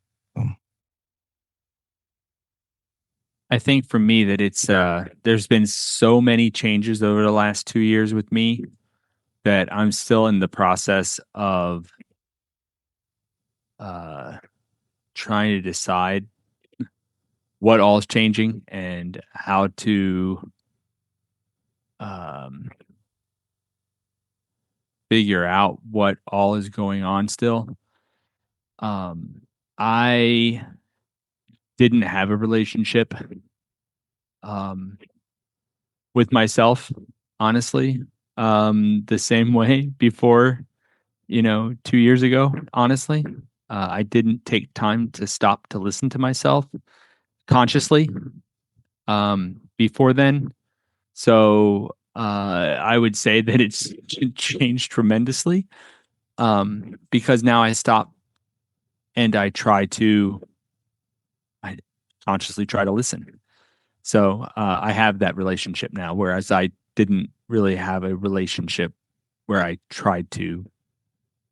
I think for me that it's there's been so many changes over the last 2 years with me that I'm still in the process of trying to decide what all is changing and how to figure out what all is going on still. I didn't have a relationship with myself, honestly, the same way before, 2 years ago, honestly. I didn't take time to stop to listen to myself consciously before then. So I would say that it's changed tremendously because now I stop and I consciously try to listen. So I have that relationship now, whereas I didn't really have a relationship where I tried to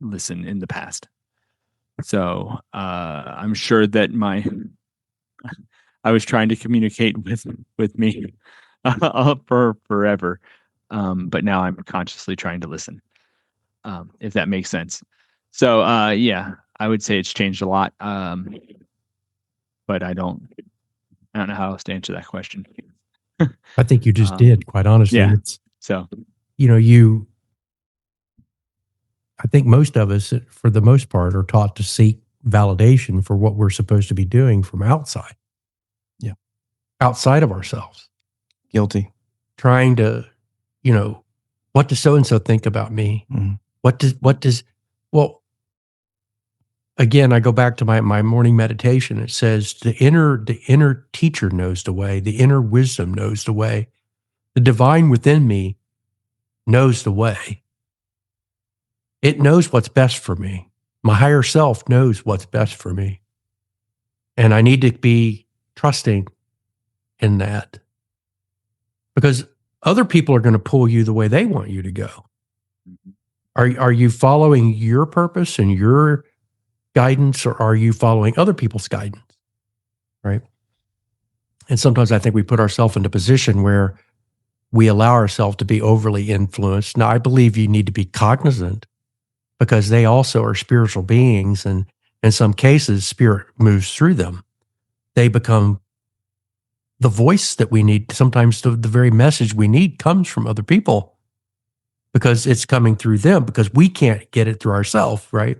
listen in the past. So I'm sure that I was trying to communicate with me for forever, but now I'm consciously trying to listen, if that makes sense. So yeah, I would say it's changed a lot, but I don't know how else to answer that question.
I think you just did, quite honestly.
Yeah.
It's,
So
I think most of us, for the most part, are taught to seek validation for what we're supposed to be doing from outside.
Yeah.
Outside of ourselves.
Guilty.
Trying to, what does so-and-so think about me?
Mm-hmm.
Well, again, I go back to my morning meditation. It says the inner teacher knows the way. The inner wisdom knows the way. The divine within me knows the way. It knows what's best for me. My higher self knows what's best for me. And I need to be trusting in that because other people are going to pull you the way they want you to go. Are you following your purpose and your guidance, or are you following other people's guidance? Right. And sometimes I think we put ourselves in a position where we allow ourselves to be overly influenced. Now, I believe you need to be cognizant because they also are spiritual beings. And in some cases, spirit moves through them. They become the voice that we need. Sometimes the very message we need comes from other people because it's coming through them because we can't get it through ourselves, right?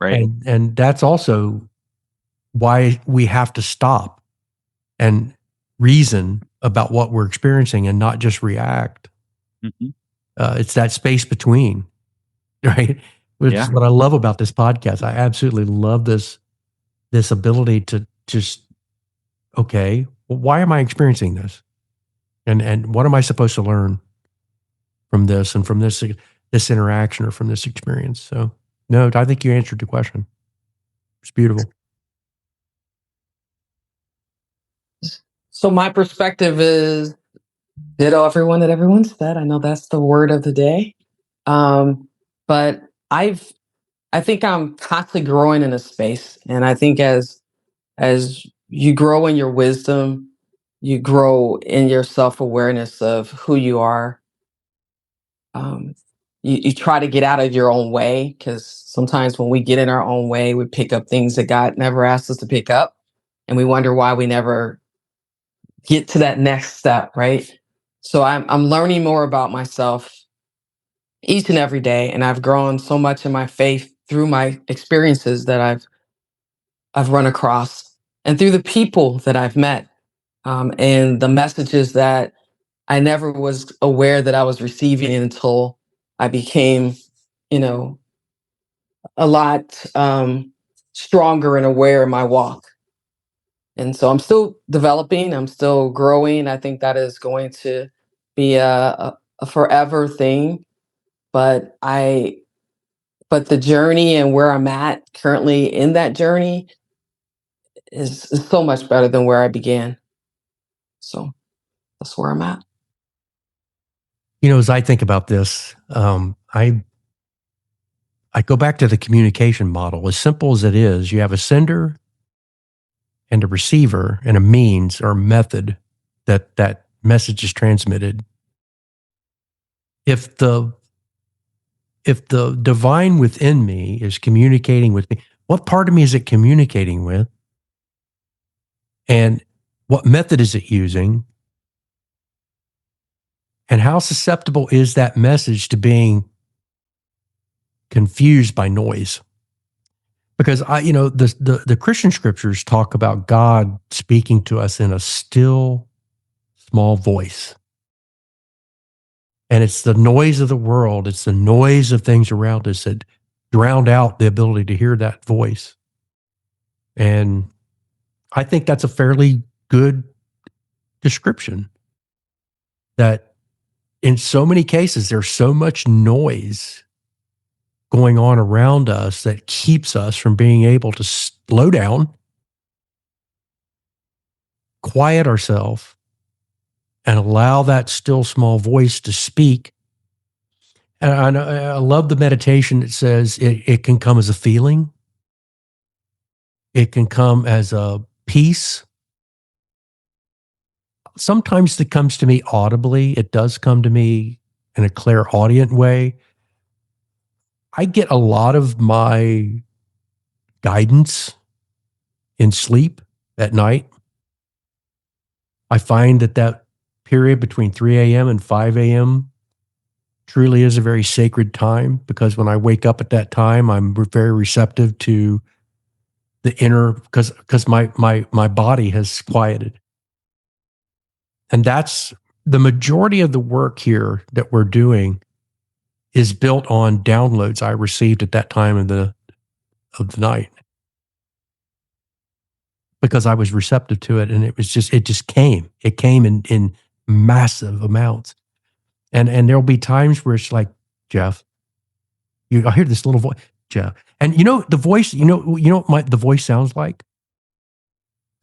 Right.
And that's also why we have to stop and reason about what we're experiencing and not just react.
Mm-hmm.
It's that space between, right? Which is what I love about this podcast. I absolutely love this ability to just, okay, well, why am I experiencing this? And what am I supposed to learn from this and from this interaction or from this experience? So, no, I think you answered the question. It's beautiful.
So my perspective is ditto everyone that everyone said. I know that's the word of the day. But I think I'm constantly growing in a space. And I think as you grow in your wisdom, you grow in your self-awareness of who you are. You try to get out of your own way because sometimes when we get in our own way, we pick up things that God never asked us to pick up. And we wonder why we never get to that next step, right? So I'm learning more about myself each and every day, and I've grown so much in my faith through my experiences that I've run across, and through the people that I've met, and the messages that I never was aware that I was receiving until I became, a lot stronger and aware in my walk. And so I'm still developing, I'm still growing. I think that is going to be a forever thing. But the journey and where I'm at currently in that journey is so much better than where I began. So that's where I'm at.
As I think about this, I go back to the communication model. As simple as it is, you have a sender and a receiver and a means or method that message is transmitted. If the divine within me is communicating with me, what part of me is it communicating with? And what method is it using? And how susceptible is that message to being confused by noise. Because the Christian scriptures talk about God speaking to us in a still small voice. And it's the noise of the world, it's the noise of things around us that drowned out the ability to hear that voice. And I think that's a fairly good description, that in so many cases, there's so much noise going on around us that keeps us from being able to slow down, quiet ourselves, and allow that still small voice to speak. And I love the meditation that says it can come as a feeling. It can come as a peace. Sometimes it comes to me audibly. It does come to me in a clairaudient way. I get a lot of my guidance in sleep at night. I find that period between 3 a.m. and 5 a.m. truly is a very sacred time, because when I wake up at that time, I'm very receptive to the inner, because my body has quieted. And that's the majority of the work here that we're doing is built on downloads I received at that time of the night, because I was receptive to it, and it just came. It came in massive amounts. And there'll be times where it's like, Jeff, I hear this little voice, Jeff. And the voice, what the voice sounds like?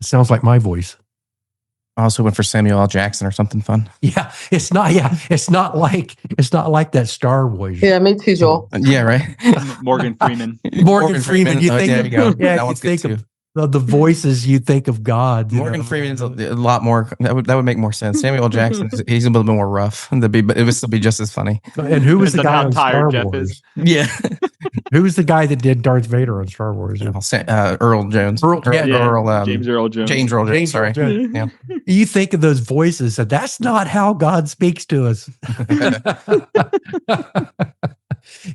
It sounds like my voice.
I also went for Samuel L. Jackson or something fun.
Yeah, it's not like that Star Wars.
Yeah, me too, Joel.
Yeah, right.
Morgan Freeman.
Morgan Freeman. You think
there you go.
Yeah,
that
you
one's good
think
too.
of the voices you think of God.
Morgan Freeman's a lot more. That would make more sense. Samuel L. Jackson, he's a little bit more rough, but it would still be just as funny.
And who was the guy on Star
Jeff
Wars?
Is.
Yeah.
Who was the guy that did Darth Vader on Star Wars?
Earl Jones.
James Earl Jones.
James Earl Jones. Sorry.
Yeah. You think of those voices, and that's not how God speaks to us.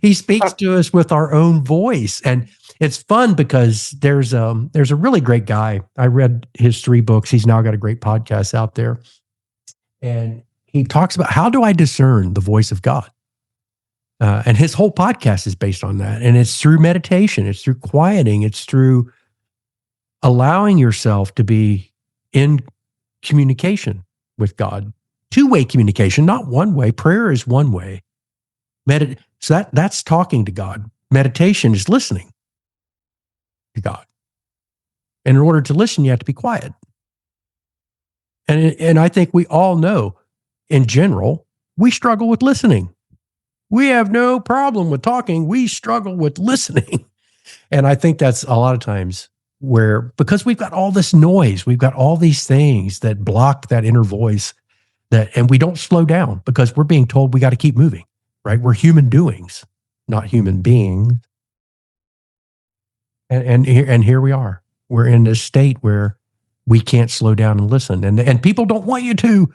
He speaks to us with our own voice. And it's fun because there's a really great guy. I read his 3 books. He's now got a great podcast out there. And he talks about, how do I discern the voice of God? And his whole podcast is based on that. And it's through meditation. It's through quieting. It's through allowing yourself to be in communication with God. 2-way communication, not one way. Prayer is one way. So that's talking to God. Meditation is listening to God. And in order to listen, you have to be quiet. And I think we all know, in general, we struggle with listening. We have no problem with talking. We struggle with listening. And I think that's a lot of times because we've got all this noise, we've got all these things that block that inner voice, and we don't slow down because we're being told we got to keep moving, right? We're human doings, not human beings. And here we are. We're in this state where we can't slow down and listen. And people don't want you to.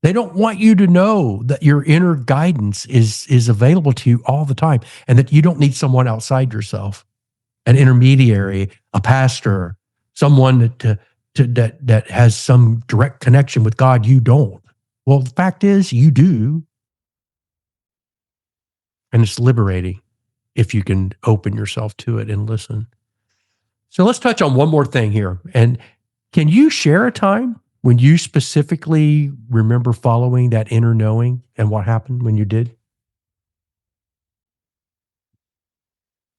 They don't want you to know that your inner guidance is available to you all the time, and that you don't need someone outside yourself, an intermediary, a pastor, someone that has some direct connection with God. You don't. Well, the fact is, you do. And it's liberating if you can open yourself to it and listen. So let's touch on one more thing here. And can you share a time when you specifically remember following that inner knowing and what happened when you did?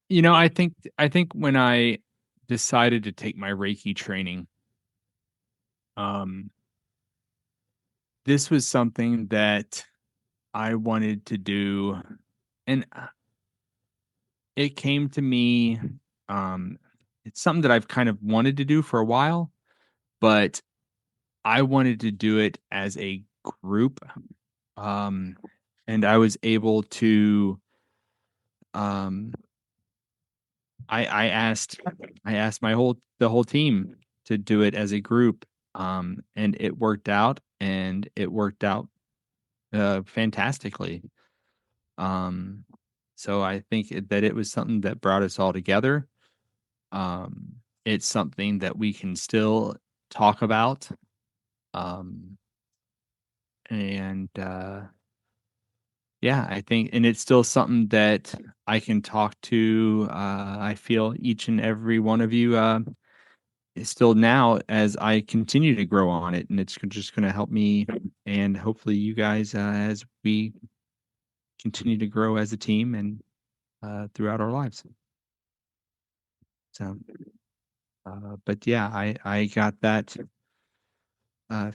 I think when I decided to take my Reiki training, this was something that I wanted to do, and it came to me. It's something that I've kind of wanted to do for a while, but I wanted to do it as a group. And I was able to, I asked the whole team to do it as a group. And it worked out, fantastically. So I think that it was something that brought us all together. It's something that we can still talk about. Um, and Yeah, I think, and it's still something that I can talk to. I feel each and every one of you is still now as I continue to grow on it, and it's just going to help me and hopefully you guys as we continue to grow as a team and throughout our lives. So, but yeah, I got that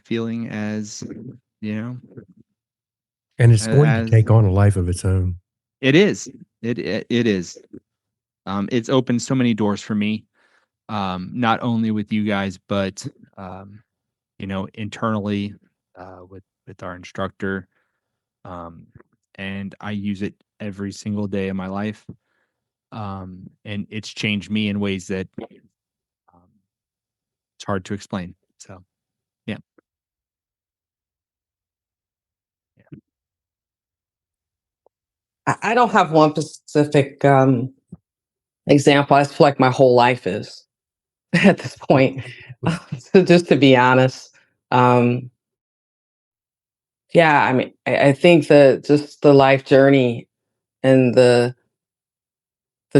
feeling as you know
And it's going to
as
take on a life of its own.
it is. It is. It's opened so many doors for me, not only with you guys, but internally with our instructor, and I use it every single day of my life, and it's changed me in ways that it's hard to explain. So, yeah.
I don't have one specific example. I just feel like my whole life is at this point. So just to be honest, um, yeah, I mean, I think that just the life journey and the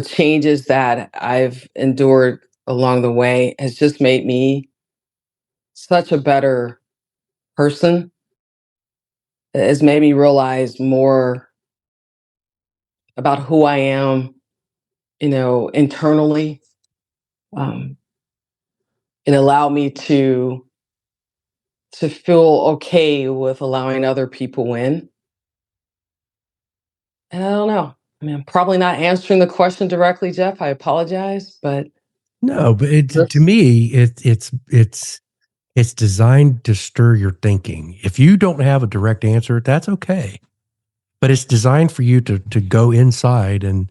changes that I've endured along the way has just made me such a better person. It has made me realize more about who I am, internally. Um, it allowed me to feel okay with allowing other people in. And I don't know. I mean, I'm probably not answering the question directly, Jeff. I apologize, but
No, but to
just
me, it's designed to stir your thinking. If you don't have a direct answer, that's okay. But it's designed for you to go inside and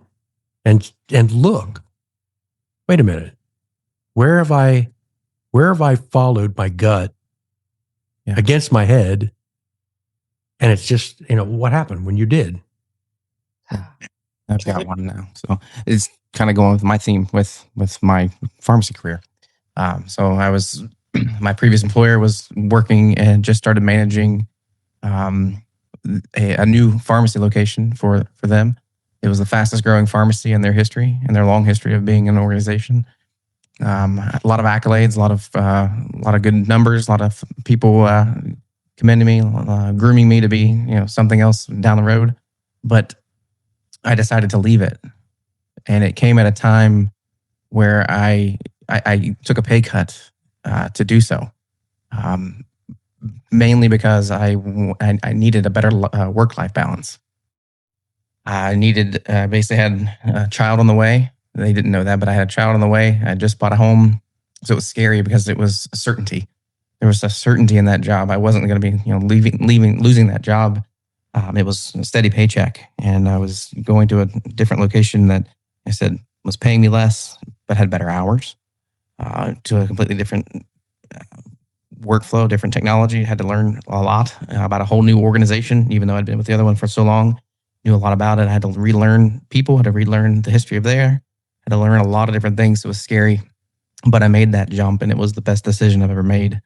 look. Wait a minute. Where have I followed my gut against my head? And it's just, what happened when you did?
I've got one now. So it's kind of going with my theme with my pharmacy career. So I was, my previous employer was working and just started managing a new pharmacy location for them. It was the fastest growing pharmacy in their history, in their long history of being an organization. A lot of accolades, a lot of good numbers, a lot of people commending me, grooming me to be something else down the road. But I decided to leave it, and it came at a time where I took a pay cut to do so, mainly because I needed a better work life balance. I needed basically had a child on the way. They didn't know that, but I had a child on the way. I just bought a home, so it was scary because it was a certainty. There was a certainty in that job. I wasn't going to be losing that job. It was a steady paycheck, and I was going to a different location that I said was paying me less, but had better hours, to a completely different workflow, different technology. Had to learn a lot about a whole new organization, even though I'd been with the other one for so long. Knew a lot about it. I had to relearn people, had to relearn the history of there, had to learn a lot of different things. It was scary, but I made that jump, and it was the best decision I've ever made.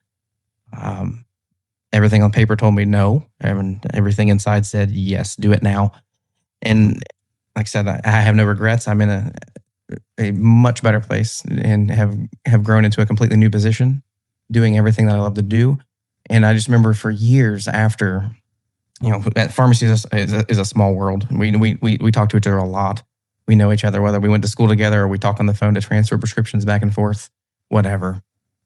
Everything on paper told me no, and everything inside said yes, do it now. And like I said, I have no regrets. I'm in a much better place and have grown into a completely new position, doing everything that I love to do. And I just remember for years after, that pharmacy is a small world. We talk to each other a lot. We know each other, whether we went to school together or we talk on the phone to transfer prescriptions back and forth, whatever.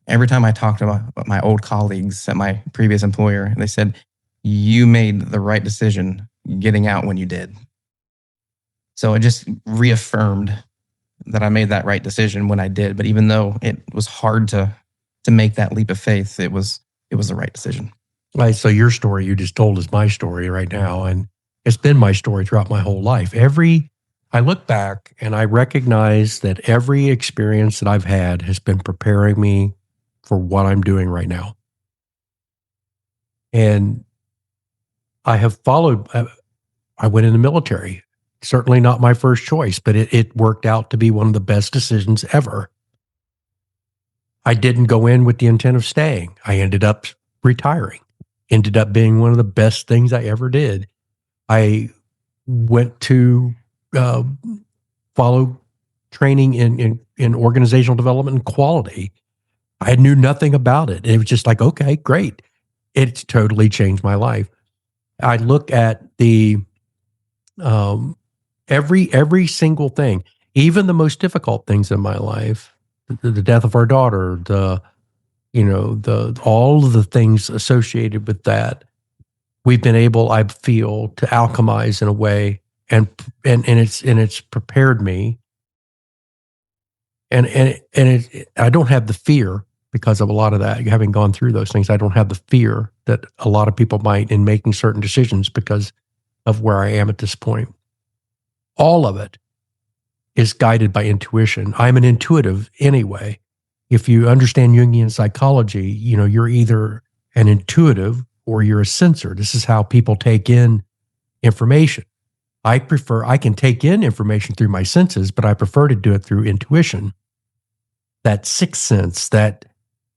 Every time I talked to my old colleagues at my previous employer, they said, you made the right decision getting out when you did. So it just reaffirmed that I made that right decision when I did. But even though it was hard to make that leap of faith, it was the right decision.
Right. So your story you just told is my story right now. And it's been my story throughout my whole life. I look back and I recognize that every experience that I've had has been preparing me for what I'm doing right now. And I have followed, I went in the military. certainly not my first choice, but it worked out to be one of the best decisions ever. I didn't go in with the intent of staying. I ended up retiring, ended up being one of the best things I ever did. I went to follow training in organizational development and quality. I knew nothing about it. It was just like, okay, great. It's totally changed my life. I look at the every single thing, even the most difficult things in my life, the death of our daughter, all of the things associated with that, we've been able, I feel, to alchemize in a way, and it's prepared me, I don't have the fear because of a lot of that. Having gone through those things, I don't have the fear that a lot of people might in making certain decisions because of where I am at this point. All of it is guided by intuition. I'm an intuitive anyway. If you understand Jungian psychology, you're either an intuitive or you're a sensor. This is how people take in information. I can take in information through my senses, but I prefer to do it through intuition. That sixth sense, that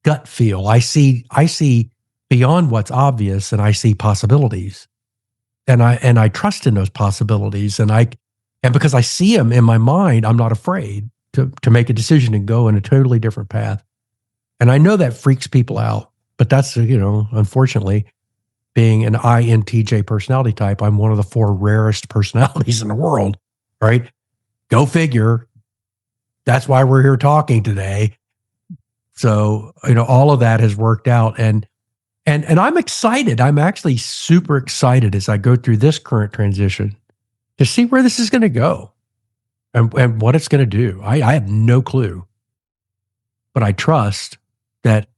gut feel. I see beyond what's obvious, and I see possibilities. And I trust in those possibilities. And because I see them in my mind, I'm not afraid to make a decision and go in a totally different path. And I know that freaks people out, but that's, unfortunately, being an INTJ personality type, I'm one of the 4 rarest personalities in the world, right? Go figure. That's why we're here talking today. So, all of that has worked out. And I'm excited. I'm actually super excited as I go through this current transition to see where this is going to go and what it's going to do. I have no clue, but I trust that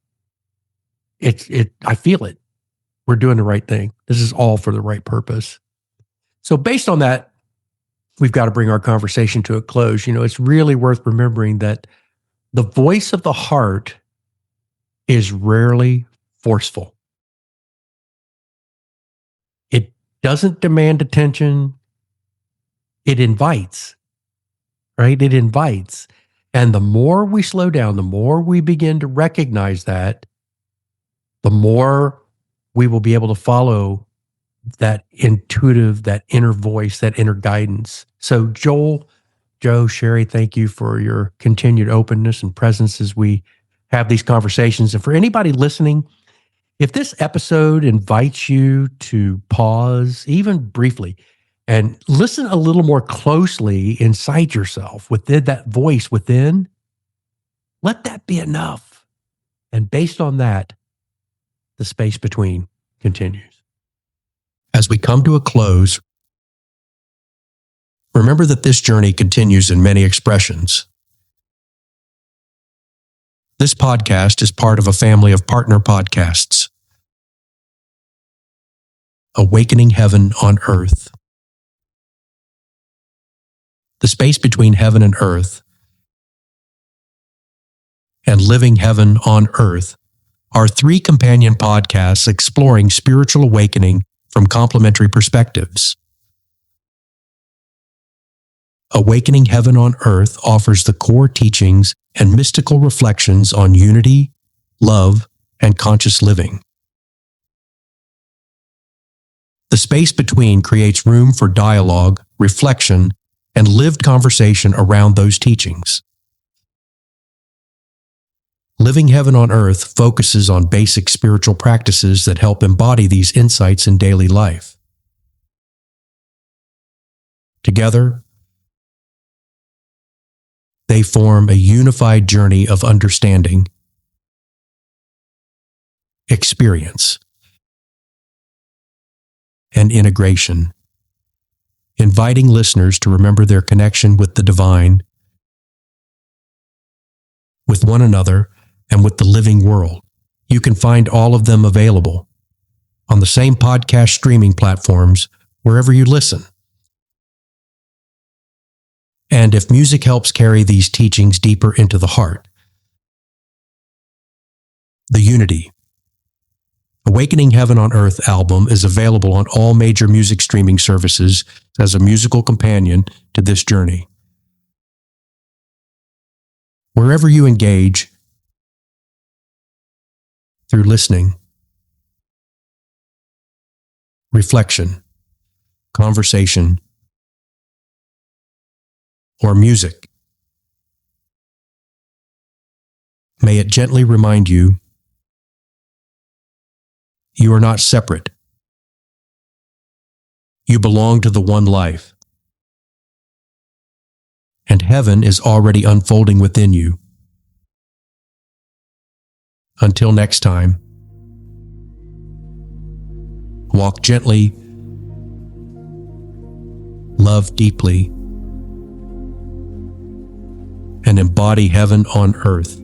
I feel it. We're doing the right thing. This is all for the right purpose. So based on that, we've got to bring our conversation to a close. It's really worth remembering that the voice of the heart is rarely forceful. It doesn't demand attention. It invites, right? It invites. And the more we slow down, the more we begin to recognize that, the more we will be able to follow that intuitive, that inner voice, that inner guidance. So Joel, Joe, Sherri, thank you for your continued openness and presence as we have these conversations. And for anybody listening, if this episode invites you to pause, even briefly, and listen a little more closely inside yourself, within that voice within, let that be enough. And based on that, the space between continues. As we come to a close, remember that this journey continues in many expressions. This podcast is part of a family of partner podcasts. Awakening Heaven on Earth. The space between heaven and earth and Living Heaven on Earth are 3 companion podcasts exploring spiritual awakening from complementary perspectives. Awakening Heaven on Earth offers the core teachings and mystical reflections on unity, love, and conscious living. The space between creates room for dialogue, reflection, and lived conversation around those teachings. Living Heaven on Earth focuses on basic spiritual practices that help embody these insights in daily life. Together, they form a unified journey of understanding, experience, and integration, inviting listeners to remember their connection with the divine, with one another, and with the living world. You can find all of them available on the same podcast streaming platforms wherever you listen. And if music helps carry these teachings deeper into the heart, the unity, Awakening Heaven on Earth album is available on all major music streaming services as a musical companion to this journey. Wherever you engage, through listening, reflection, conversation, or music, may it gently remind you you are not separate. You belong to the one life, and heaven is already unfolding within you. Until next time, walk gently, love deeply, and embody heaven on earth.